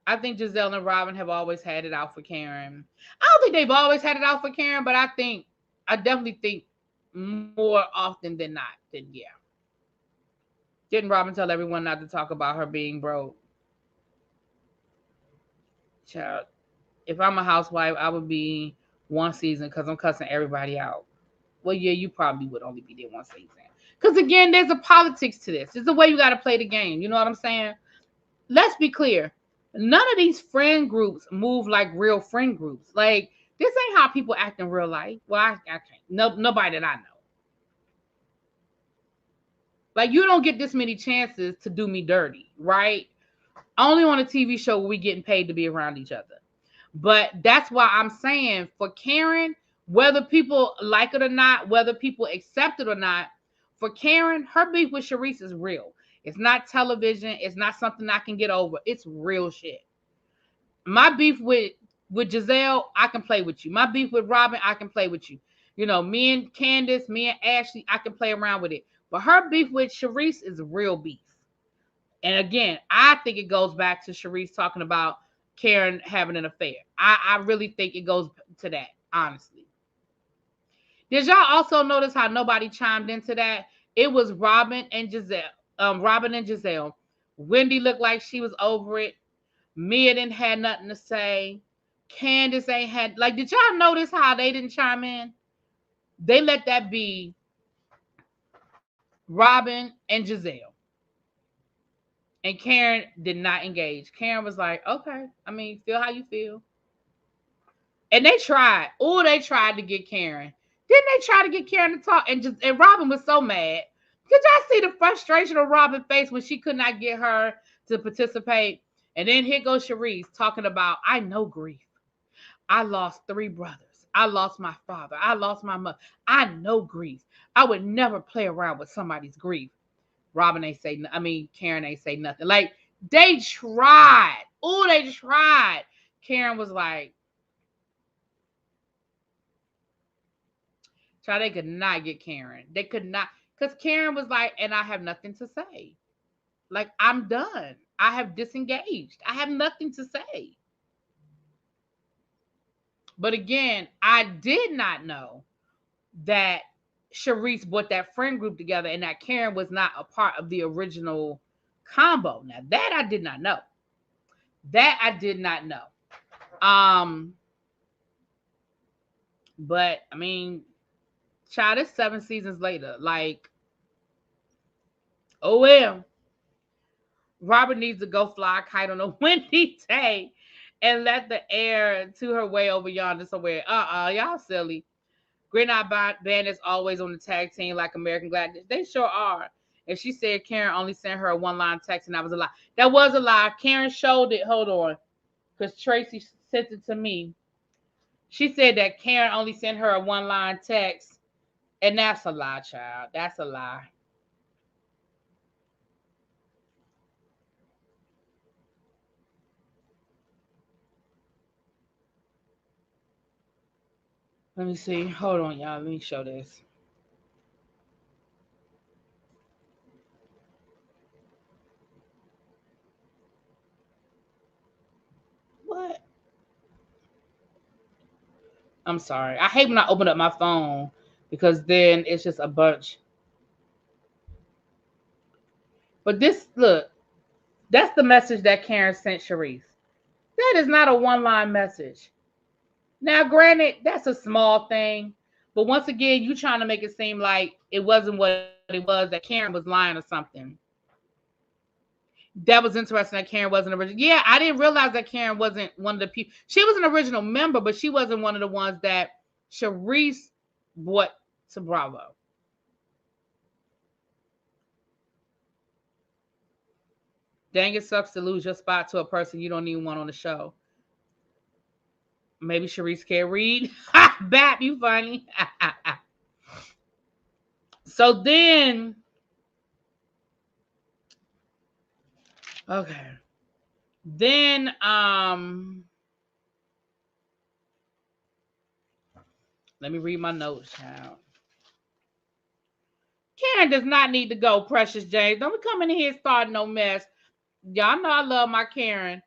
I think Giselle and Robin have always had it out for Karen. I don't think they've always had it out for Karen, but I definitely think more often than not, then yeah. Didn't Robin tell everyone not to talk about her being broke? Child, if I'm a housewife, I would be one season because I'm cussing everybody out. Well, yeah, you probably would only be there one season. Because again, there's a politics to this. It's the way you got to play the game. You know what I'm saying? Let's be clear. None of these friend groups move like real friend groups. Like, this ain't how people act in real life. Well, I can't. Nobody that I know. Like, you don't get this many chances to do me dirty, right? Only on a TV show where we getting paid to be around each other. But that's why I'm saying for Karen, whether people like it or not, whether people accept it or not, for Karen, her beef with Sharice is real. It's not television. It's not something I can get over. It's real shit. My beef with Giselle, I can play with you. My beef with Robin, I can play with you. Me and Candace, me and Ashley, I can play around with it. But her beef with Sharice is real beef. And again, I think it goes back to Sharice talking about Karen having an affair. I really think it goes to that, honestly. Did y'all also notice how nobody chimed into that? It was Robin and Giselle. Wendy looked like she was over it. Mia didn't have nothing to say. Candace ain't had, did y'all notice how they didn't chime in? They let that be Robin and Giselle. And Karen did not engage. Karen was like, okay, feel how you feel. And they tried. Oh, they tried to get Karen. Didn't they try to get Karen to talk? And Robin was so mad. Did y'all see the frustration on Robin's face when she could not get her to participate? And then here goes Sharice talking about, I know grief. I lost 3 brothers. I lost my father. I lost my mother. I know grief. I would never play around with somebody's grief. Karen ain't say nothing. Like, they tried. Oh, they tried. Karen was like, child, they could not get Karen. They could not, because Karen was like, and I have nothing to say. Like, I'm done. I have disengaged. I have nothing to say. But again, I did not know that Sharice brought that friend group together and that Karen was not a part of the original combo. Now, that I did not know. That I did not know. But I mean, child, it's 7 seasons later. Like, oh well. Robert needs to go fly a kite on a windy day and let the air to her way over yonder somewhere. Y'all silly. Green Eye Bandits always on the tag team like American Gladiators. They sure are. And she said Karen only sent her a one-line text, and that was a lie. That was a lie. Karen showed it. Hold on. Because Tracy sent it to me. She said that Karen only sent her a one-line text, and that's a lie, child. That's a lie. Let me see. Hold on, y'all. Let me show this. What? I'm sorry. I hate when I open up my phone because then it's just a bunch. But this, look, that's the message that Karen sent Sharice. That is not a one-line message. Now, granted, that's a small thing. But once again, you trying to make it seem like it wasn't what it was, that Karen was lying or something. That was interesting that Karen wasn't original. Yeah, I didn't realize that Karen wasn't one of the people. She was an original member, but she wasn't one of the ones that Sharice brought to Bravo. Dang, it sucks to lose your spot to a person you don't even want on the show. Maybe Sharice can't read. Bap, you funny. So then, okay. Then, let me read my notes, child. Karen does not need to go, Precious James. Don't be coming in here starting no mess. Y'all know I love my Karen.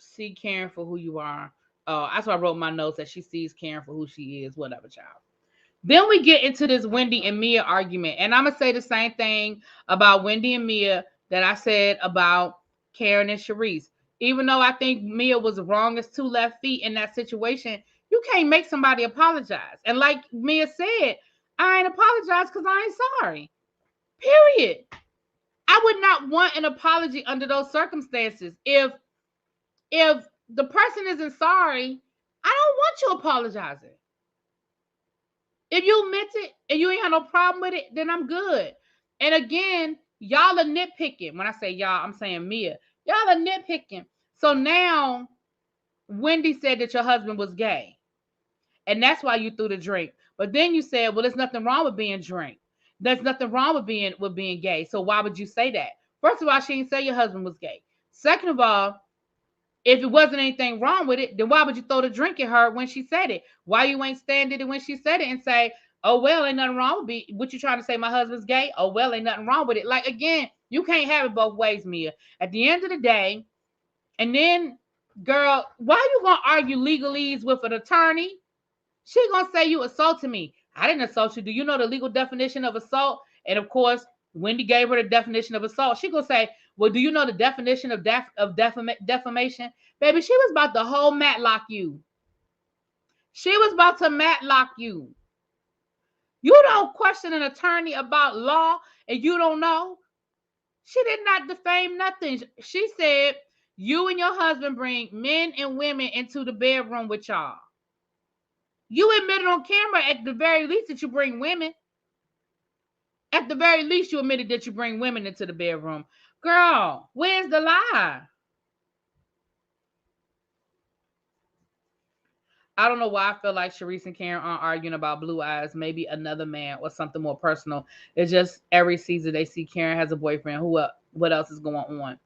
See Karen for who you are. Oh, that's why I wrote my notes that she sees Karen for who she is. Whatever, child. Then we get into this Wendy and Mia argument. And I'm going to say the same thing about Wendy and Mia that I said about Karen and Sharice. Even though I think Mia was wrong as 2 left feet in that situation, you can't make somebody apologize. And like Mia said, I ain't apologize because I ain't sorry. Period. I would not want an apology under those circumstances. If the person isn't sorry, I don't want you apologizing. If you meant it and you ain't had no problem with it, then I'm good. And again, y'all are nitpicking. When I say y'all, I'm saying Mia. Y'all are nitpicking. So now Wendy said that your husband was gay. And that's why you threw the drink. But then you said, well, there's nothing wrong with being drink. There's nothing wrong with being gay. So why would you say that? First of all, she didn't say your husband was gay. Second of all, if it wasn't anything wrong with it, then why would you throw the drink at her when she said it? Why you ain't standing it when she said it and say, oh, well, ain't nothing wrong with it. What you trying to say, my husband's gay? Oh, well, ain't nothing wrong with it. Like, again, you can't have it both ways, Mia. At the end of the day, and then, girl, why you going to argue legalese with an attorney? She going to say you assaulted me. I didn't assault you. Do you know the legal definition of assault? And, of course, Wendy gave her the definition of assault. She going to say, well, do you know the definition of defamation? Baby, she was about to whole matlock you. She was about to matlock you. You don't question an attorney about law and you don't know. She did not defame nothing. She said, you and your husband bring men and women into the bedroom with y'all. You admitted on camera at the very least that you bring women. At the very least, you admitted that you bring women into the bedroom. Girl, where's the lie? I don't know why I feel like Sharice and Karen aren't arguing about Blue Eyes, maybe another man or something more personal. It's just every season they see Karen has a boyfriend. What else is going on?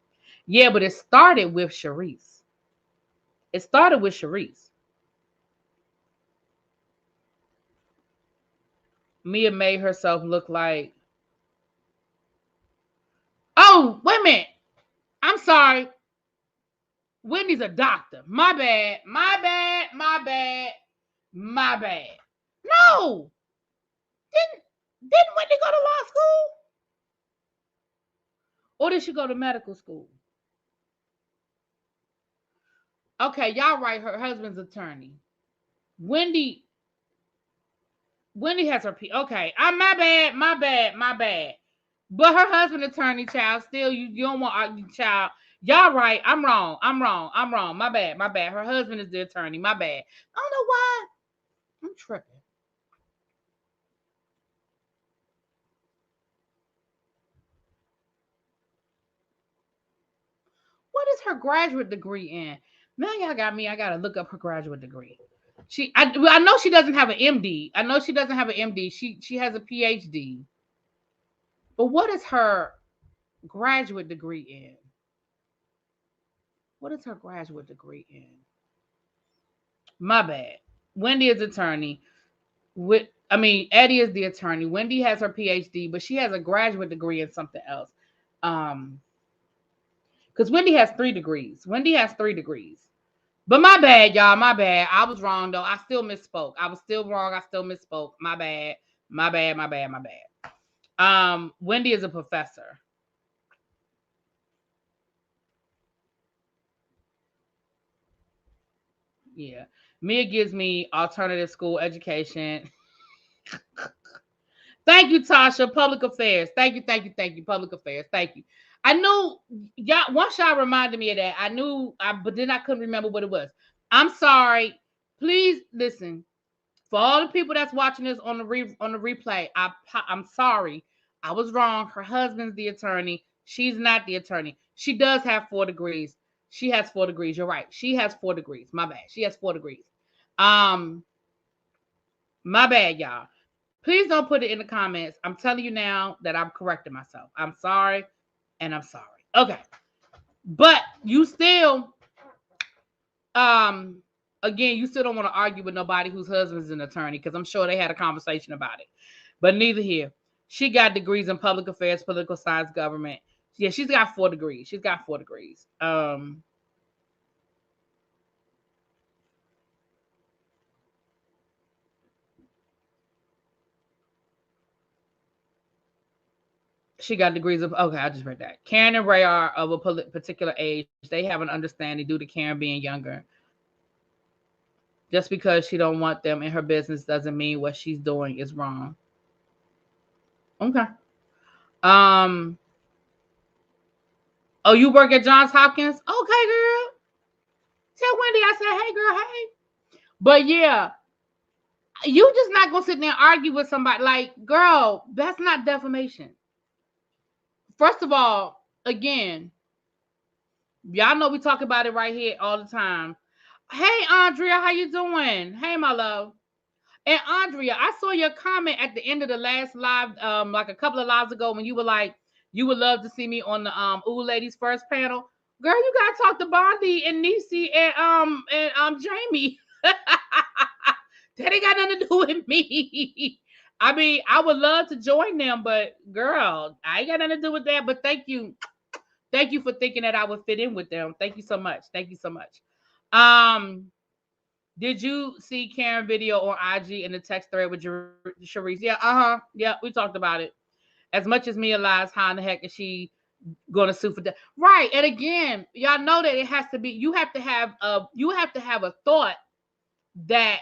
Yeah, but it started with Sharice. It started with Sharice. Mia made herself look like, oh, wait a minute. I'm sorry. Wendy's a doctor. My bad. My bad. My bad. My bad. No. Didn't Wendy go to law school? Or did she go to medical school? Okay, y'all right. Her husband's attorney. Wendy has her P. Okay, my bad. My bad. My bad. But her husband attorney, child. Still, you don't want argue, child. Y'all right. I'm wrong. I'm wrong. I'm wrong. My bad. My bad. Her husband is the attorney. My bad. I don't know why. I'm tripping. What is her graduate degree in? Now y'all got me. I gotta look up her graduate degree. I know she doesn't have an MD. I know she doesn't have an MD. She has a PhD. But what is her graduate degree in? What is her graduate degree in? My bad. Wendy is attorney. Eddie is the attorney. Wendy has her PhD, but she has a graduate degree in something else. Because Wendy has 3 degrees. Wendy has 3 degrees. But my bad, y'all. My bad. I was wrong, though. I still misspoke. I was still wrong. I still misspoke. My bad. My bad. My bad. My bad. Wendy is a professor. Yeah. Mia gives me alternative school education. Thank you, Tasha. Public affairs. Thank you. Thank you. Thank you. Public affairs. Thank you. I knew y'all. Once y'all reminded me of that, I knew. But then I couldn't remember what it was. I'm sorry. Please listen. For all the people that's watching this on the replay, I'm sorry. I was wrong. Her husband's the attorney. She's not the attorney. She does have 4 degrees. She has 4 degrees. You're right. She has 4 degrees. My bad. She has 4 degrees. Um, my bad, y'all. Please don't put it in the comments. I'm telling you now that I'm correcting myself. I'm sorry, and I'm sorry. Okay. But you still, again, you still don't want to argue with nobody whose husband's an attorney, because I'm sure they had a conversation about it. But neither here. She got degrees in public affairs, political science, government. Yeah, she's got 4 degrees. She's got 4 degrees. She got degrees of, okay, I just read that. Karen and Ray are of a particular age. They have an understanding due to Karen being younger. Just because she don't want them in her business doesn't mean what she's doing is wrong. Okay. Oh, you work at Johns Hopkins? Okay, girl. Tell Wendy I said, hey, girl, hey. But yeah, you just not gonna sit there and argue with somebody. Like, girl, that's not defamation. First of all, again, y'all know we talk about it right here all the time. Hey, Andrea, how you doing? Hey, my love. And Andrea, I saw your comment at the end of the last live, like a couple of lives ago, when you were like, you would love to see me on the Ooh Ladies First panel. Girl, you gotta talk to Bondi and Niecy and Jamie. That ain't got nothing to do with me. I mean, I would love to join them, but girl, I ain't got nothing to do with that. But thank you. Thank you for thinking that I would fit in with them. Thank you so much. Thank you so much. Did you see Karen video on IG in the text thread with Sharice? Yeah, yeah, we talked about it. As much as Mia lies, how in the heck is she gonna sue for that? Right. And again, y'all know that it has to be, you have to have a thought that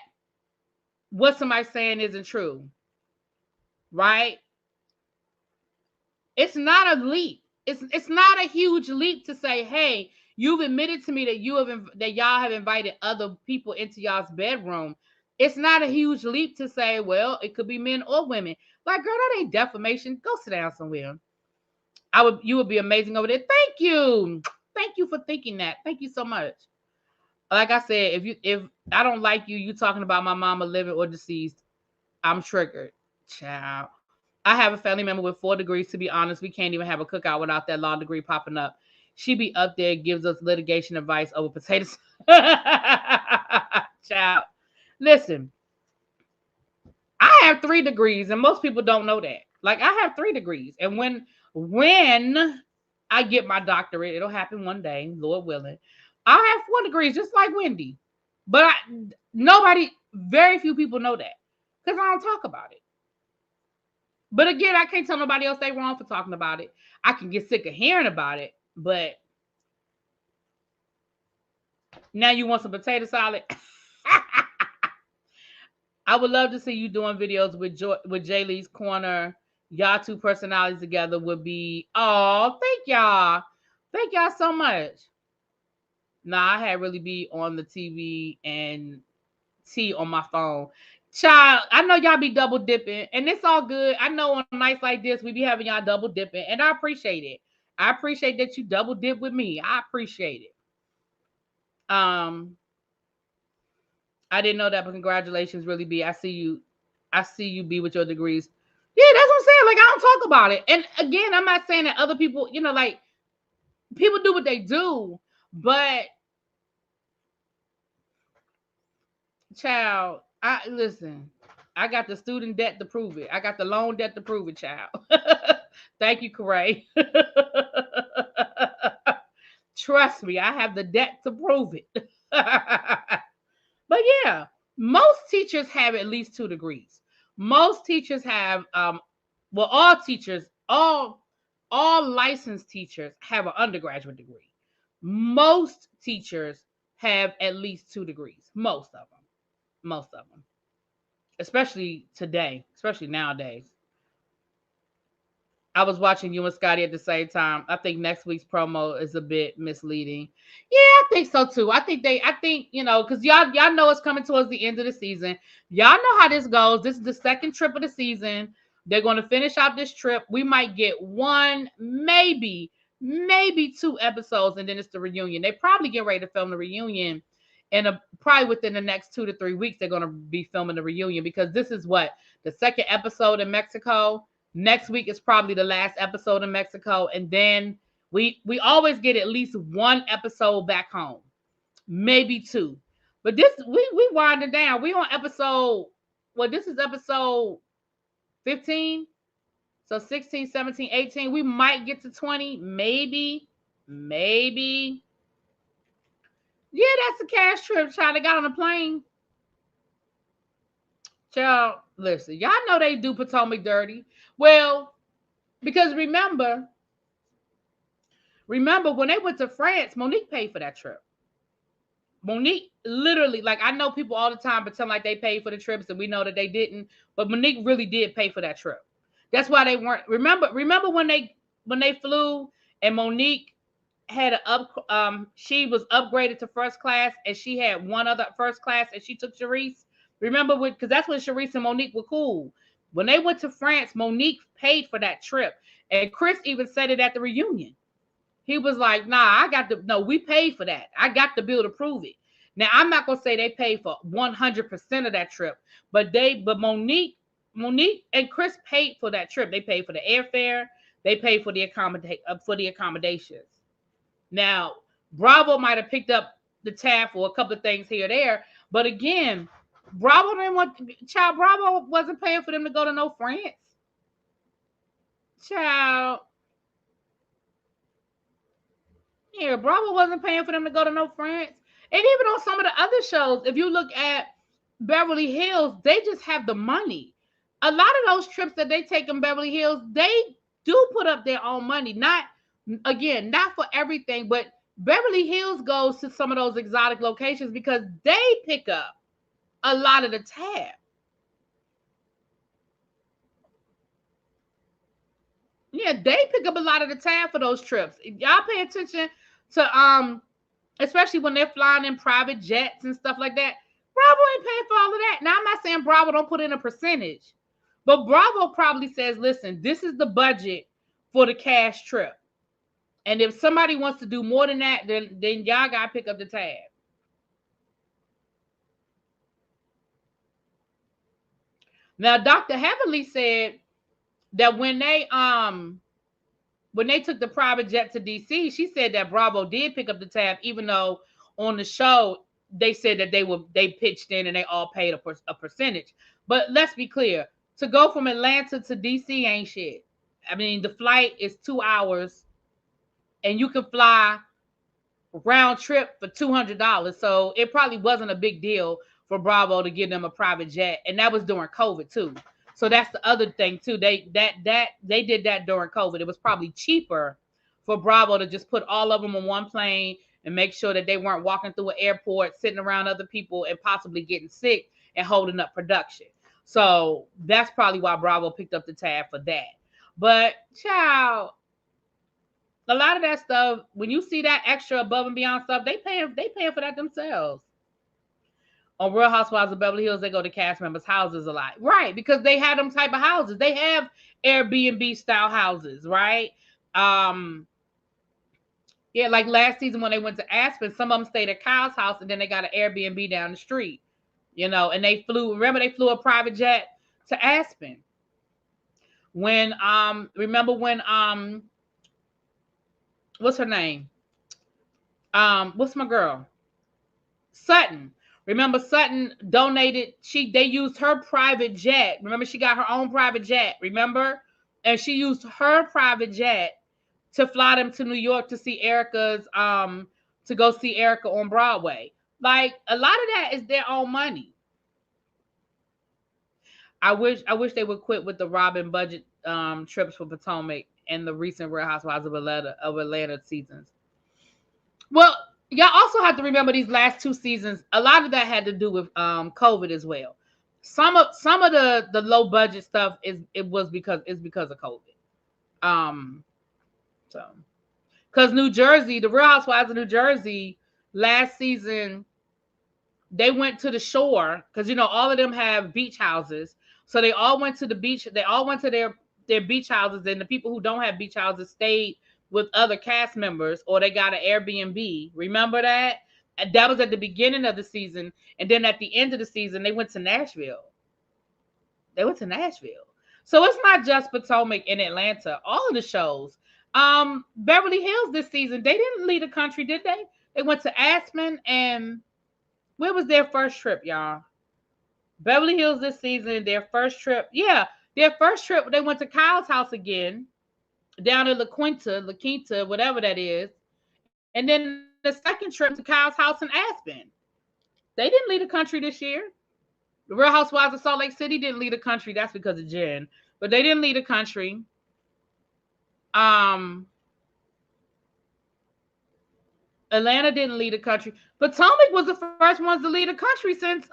what somebody's saying isn't true. Right? It's not a leap. It's not a huge leap to say, hey, you've admitted to me that y'all have invited other people into y'all's bedroom. It's not a huge leap to say, well, it could be men or women. Like, girl, that ain't defamation. Go sit down somewhere. You would be amazing over there. Thank you. Thank you for thinking that. Thank you so much. Like I said, if I don't like you, you talking about my mama living or deceased, I'm triggered. Child. I have a family member with 4 degrees. To be honest, we can't even have a cookout without that law degree popping up. She be up there, gives us litigation advice over potatoes. Child. Listen, I have 3 degrees, and most people don't know that. Like I have 3 degrees. And when I get my doctorate, it'll happen one day, Lord willing. I have 4 degrees, just like Wendy. But very few people know that. Because I don't talk about it. But again, I can't tell nobody else they wrong for talking about it. I can get sick of hearing about it, but now you want some potato salad? I would love to see you doing videos with Jay Lee's Corner. Y'all two personalities together would be, oh, thank y'all. Thank y'all so much. Nah, I had really be on the TV and T on my phone. Child, I know y'all be double dipping, and it's all good. I know on nights like this, we be having y'all double dipping, and I appreciate it. I appreciate that you double dip with me. I appreciate it. I didn't know that, but congratulations, really be. I see you be with your degrees. Yeah, that's what I'm saying. Like, I don't talk about it. And again, I'm not saying that other people, like people do what they do, but child, listen. I got the student debt to prove it. I got the loan debt to prove it, child. Thank you, Corey. Trust me, I have the debt to prove it. But yeah, most teachers have at least 2 degrees. Most teachers have, all teachers, all licensed teachers have an undergraduate degree. Most teachers have at least 2 degrees. Most of them. Especially today, especially nowadays. I was watching you and Scotty at the same time. I think next week's promo is a bit misleading. Yeah, I think so too. I think because y'all know it's coming towards the end of the season. Y'all know how this goes. This is the second trip of the season. They're going to finish out this trip. We might get one, maybe 2 episodes, and then it's the reunion. They probably get ready to film the reunion, and probably within the next 2 to 3 weeks, they're going to be filming the reunion because this is the second episode in Mexico. Next week is probably the last episode in Mexico, and then we always get at least 1 episode back home, maybe 2. But this we winding down. We on episode. Well, this is episode 15. So 16, 17, 18. We might get to 20, maybe. Yeah, that's a cash trip. Child, they got on a plane. Child, listen, y'all know they do Potomac dirty. Well, because remember when they went to France, Monique paid for that trip. Monique literally, like, I know people all the time pretend like they paid for the trips, and we know that they didn't, but Monique really did pay for that trip. That's why they weren't. Remember when they flew and Monique had she was upgraded to first class, and she had one other first class, and she took Charisse. Remember, because that's when Charisse and Monique were cool. When they went to France, Monique paid for that trip. And Chris even said it at the reunion. He was like, nah, we paid for that. I got the bill to prove it. Now, I'm not going to say they paid for 100% of that trip, but Monique and Chris paid for that trip. They paid for the airfare. They paid for the accommodations. Now, Bravo might have picked up the tab for a couple of things here or there, but again, Bravo wasn't paying for them to go to no France. Child. Yeah, Bravo wasn't paying for them to go to no France. And even on some of the other shows, if you look at Beverly Hills, they just have the money. A lot of those trips that they take in Beverly Hills, they do put up their own money. Not for everything, but Beverly Hills goes to some of those exotic locations because they pick up a lot of the tab. Yeah, they pick up a lot of the tab for those trips. Y'all pay attention to especially when they're flying in private jets and stuff like that. Bravo ain't paying for all of that. Now, I'm not saying Bravo don't put in a percentage, but Bravo probably says, listen, this is the budget for the cash trip. And if somebody wants to do more than that, then y'all got to pick up the tab. Now, Dr. Heavenly said that when they took the private jet to DC, she said that Bravo did pick up the tab, even though on the show they said that they pitched in and they all paid a percentage. But let's be clear, to go from Atlanta to DC ain't shit. I mean, the flight is 2 hours, and you can fly round trip for $200. So it probably wasn't a big deal for Bravo to give them a private jet, and that was during COVID too. So that's the other thing too. They did that during COVID. It was probably cheaper for Bravo to just put all of them on one plane and make sure that they weren't walking through an airport, sitting around other people, and possibly getting sick and holding up production. So that's probably why Bravo picked up the tab for that. But child, a lot of that stuff, when you see that extra above and beyond stuff, they paying for that themselves. On Real Housewives of Beverly Hills, they go to cast members' houses a lot. Right, because they have them type of houses. They have Airbnb style houses, right? Yeah, like last season when they went to Aspen, some of them stayed at Kyle's house and then they got an Airbnb down the street, and they flew a private jet to Aspen. When remember when what's her name? What's my girl? Sutton. Remember Sutton donated, they used her private jet. Remember, she got her own private jet, remember? And she used her private jet to fly them to New York to see Erica's to go see Erica on Broadway. Like, a lot of that is their own money. I wish they would quit with the Robin budget trips for Potomac and the recent Real Housewives of Atlanta seasons. Well, y'all also have to remember these last 2 seasons. A lot of that had to do with COVID as well. Some of the low budget stuff is because of COVID. So because New Jersey, the Real Housewives of New Jersey, last season they went to the shore because all of them have beach houses, so they all went to the beach. They all went to their beach houses, and the people who don't have beach houses stayed with other cast members, or they got an Airbnb. Remember that? And that was at the beginning of the season. And then at the end of the season, they went to Nashville. So it's not just Potomac and Atlanta. All of the shows. Beverly Hills this season, they didn't leave the country, did they? They went to Aspen, and where was their first trip, y'all? Beverly Hills this season, their first trip. Yeah, their first trip, they went to Kyle's house again, down in La Quinta, whatever that is. And then the second trip to Kyle's house in Aspen. They didn't leave the country this year. The Real Housewives of Salt Lake City didn't leave the country. That's because of Jen. But they didn't leave the country. Atlanta didn't leave the country. Potomac was the first ones to leave the country since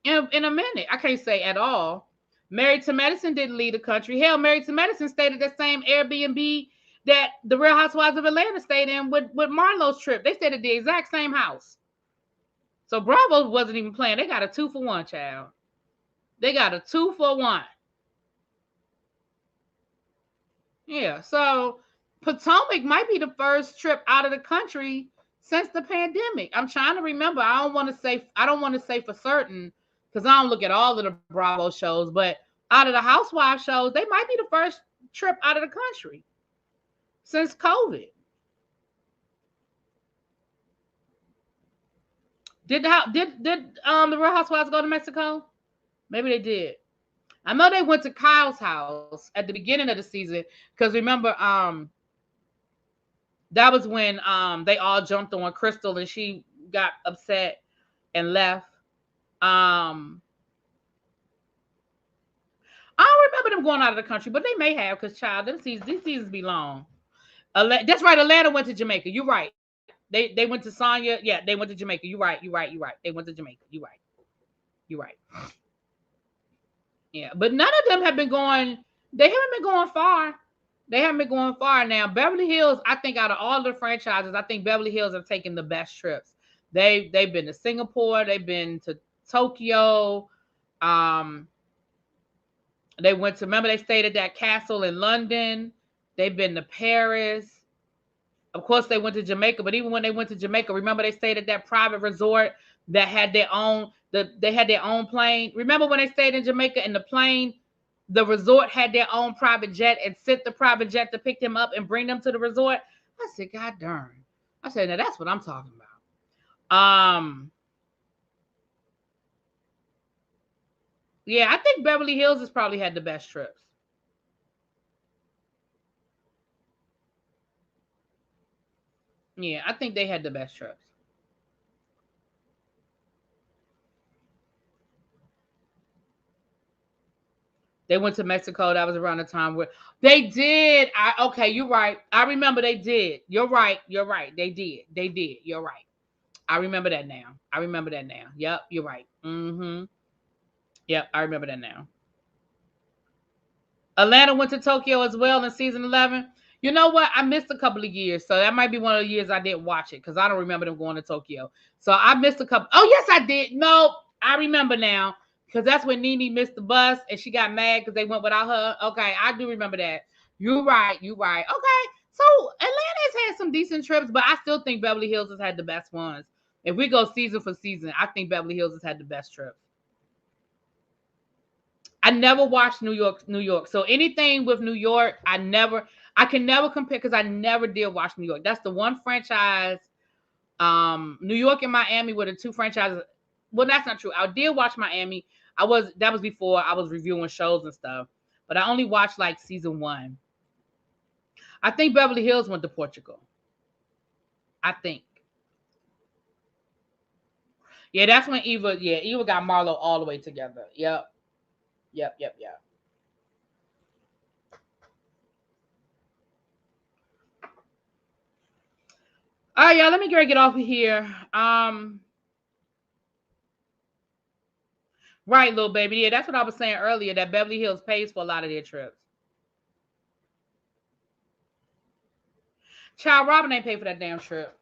in a minute. I can't say at all. Married to Medicine didn't leave the country. Hell, Married to Medicine stayed at the same Airbnb that the Real Housewives of Atlanta stayed in with Marlo's trip. They stayed at the exact same house. So Bravo wasn't even playing. They got a 2-for-1, child. They got a 2-for-1. Yeah, so Potomac might be the first trip out of the country since the pandemic. I'm trying to remember. I don't want to say for certain because I don't look at all of the Bravo shows, but out of the Housewives shows, they might be the first trip out of the country since COVID. Did the Real Housewives go to Mexico? Maybe they did. I know they went to Kyle's house at the beginning of the season because remember, that was when they all jumped on Crystal and she got upset and left. I don't remember them going out of the country, but they may have because these seasons be long. That's right. Atlanta went to Jamaica. You're right. They went to Sonya. Yeah, they went to Jamaica. You're right. They went to Jamaica. You're right. Yeah, but none of them have been going. They haven't been going far. Now, Beverly Hills, I think out of all the franchises, I think Beverly Hills have taken the best trips. They've been to Singapore. They've been to Tokyo. Remember they stayed at that castle in London. They've been to Paris. Of course, they went to Jamaica, but even when they went to Jamaica, remember they stayed at that private resort that had their own. They had their own plane. Remember when they stayed in Jamaica and the plane, the resort had their own private jet and sent the private jet to pick them up and bring them to the resort. I said, God darn. I said, now that's what I'm talking about. Yeah, I think Beverly Hills has probably had the best trips. Yeah, I think they had the best trips. They went to Mexico. That was around the time where they did. Okay, you're right. I remember they did. You're right. You're right. They did. They did. You're right. I remember that now. I remember that now. Yep, you're right. Mm-hmm. Yep, I remember that now. Atlanta went to Tokyo as well in season 11. You know what? I missed a couple of years, so that might be one of the years I didn't watch it because I don't remember them going to Tokyo. So I missed a couple. Oh yes, I did. No, I remember now because that's when Nene missed the bus and she got mad because they went without her. Okay, I do remember that. You're right. You're right. Okay, so Atlanta's had some decent trips, but I still think Beverly Hills has had the best ones. If we go season for season, I think Beverly Hills has had the best trips. I never watched New York, New York. So anything with New York, I can never compare because I never did watch New York. That's the one franchise. New York and Miami were the two franchises. Well, that's not true. I did watch Miami. That was before I was reviewing shows and stuff, but I only watched like season one. I think Beverly Hills went to Portugal. I think. Yeah, that's when Eva got Marlo all the way together. Yep. Yep. Yep. Yep. All right, y'all. Let me get off of here. Right, little baby. Yeah, that's what I was saying earlier. That Beverly Hills pays for a lot of their trips. Child, Robin ain't paid for that damn trip.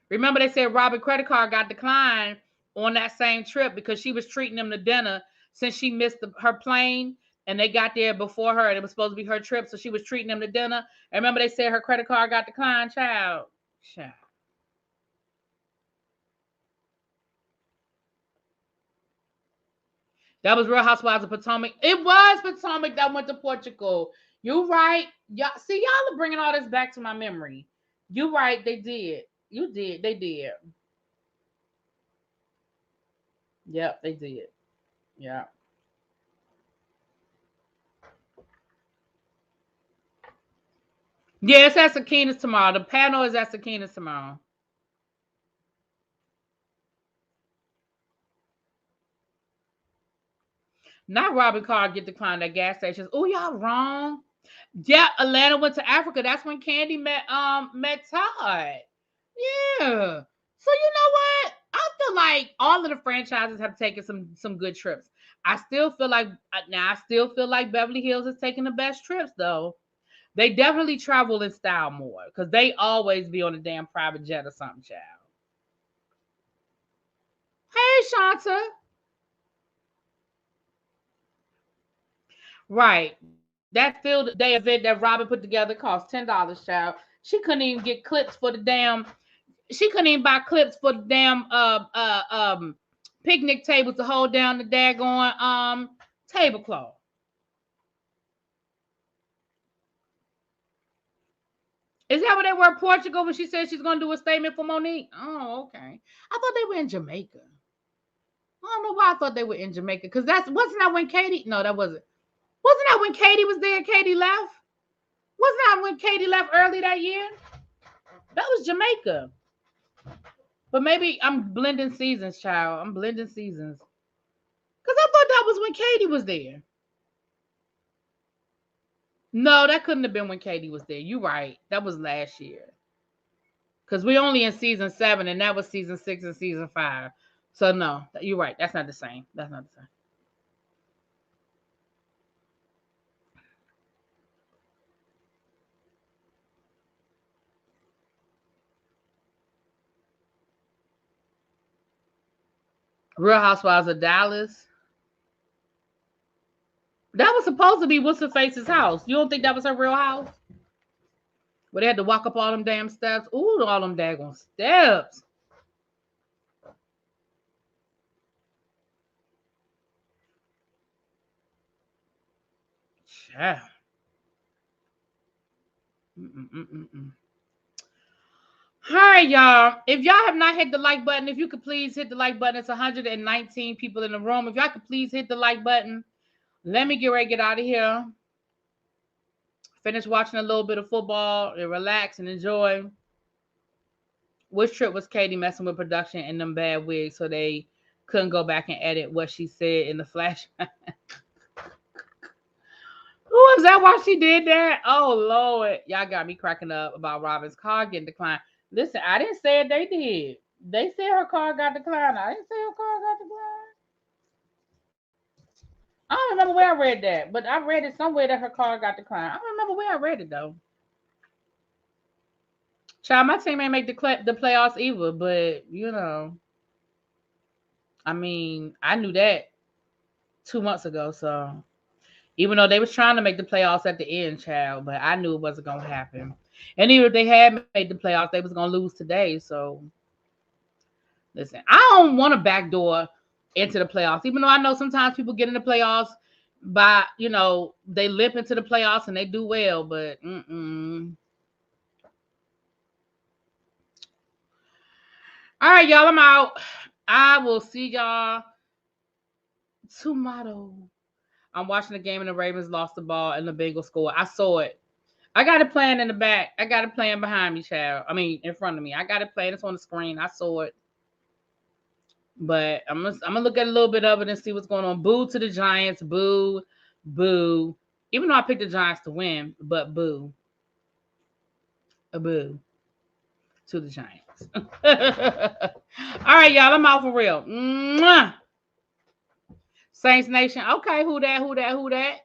Remember, they said Robin credit card got declined on that same trip because she was treating them to dinner since she missed her plane and they got there before her and it was supposed to be her trip, so she was treating them to dinner. And remember, they said her credit card got declined. Child. That was Real Housewives of Potomac. It was Potomac that went to Portugal. You right. Y'all see, y'all are bringing all this back to my memory. You right. They did. You did. They did. Yep, they did. Yeah. Yeah, it's at Sakina's tomorrow. The panel is at Sakina's tomorrow. Not Robin Carr get declined at gas stations. Oh, y'all wrong. Yeah, Atlanta went to Africa. That's when Candy met Todd. Yeah. So you know what? I feel like all of the franchises have taken some good trips. I still feel like Beverly Hills is taking the best trips though. They definitely travel in style more because they always be on a damn private jet or something, child. Hey, Shanta. Right. That field day event that Robin put together cost $10, child. She couldn't even get clips for the damn. She couldn't even buy clips for the damn picnic tables to hold down the daggone tablecloth. Is that what they were in Portugal when she said she's gonna do a statement for Monique? Oh, okay. I thought they were in Jamaica. I don't know why I thought they were in Jamaica because wasn't that when Katie? No, that wasn't. Wasn't that when Katie was there? Katie left. Wasn't that when Katie left early that year? That was Jamaica. But maybe I'm blending seasons, child. I'm blending seasons. Because I thought that was when Katie was there. No, that couldn't have been when Katie was there. You're right. That was last year. Because we're only in season 7, and that was season 6 and season 5. So, no, you're right. That's not the same. That's not the same. Real Housewives of Dallas. That was supposed to be What's Her Face's house. You don't think that was her real house? Where they had to walk up all them damn steps. Ooh, all them daggone steps. Yeah. Mm-mm-mm-mm. All right, y'all. If y'all have not hit the like button, if you could please hit the like button. It's 119 people in the room. If y'all could please hit the like button. Let me get ready to get out of here. Finish watching a little bit of football and relax and enjoy. Which trip was Katie messing with production and them bad wigs so they couldn't go back and edit what she said in the flash? Who was that? Why she did that? Oh Lord, y'all got me cracking up about Robin's car getting declined. Listen, I didn't say it. They did. They said her car got declined. I didn't say her car got declined. I don't remember where I read that, but I read it somewhere that her car got declined. I don't remember where I read it though. Child, my team ain't make the playoffs either, but I mean, I knew that 2 months ago. So even though they was trying to make the playoffs at the end, child, but I knew it wasn't gonna happen. And even if they had made the playoffs, they was gonna lose today. So listen, I don't want a backdoor into the playoffs, even though I know sometimes people get in the playoffs by they limp into the playoffs and they do well, but all right, y'all, I'm out. I will see y'all tomorrow. I'm watching the game and the Ravens lost the ball and the Bengals scored. I saw it. I got it playing in the back. I got it playing behind me, child. I mean, in front of me. I got it playing. It's on the screen. I saw it. But I'm gonna look at a little bit of it and see what's going on. Boo to the Giants. Boo. Boo. Even though I picked the Giants to win, but boo. A boo to the Giants. All right, y'all. I'm out for real. Mwah! Saints Nation. Okay, who that? Who that? Who that?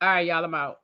All right, y'all. I'm out.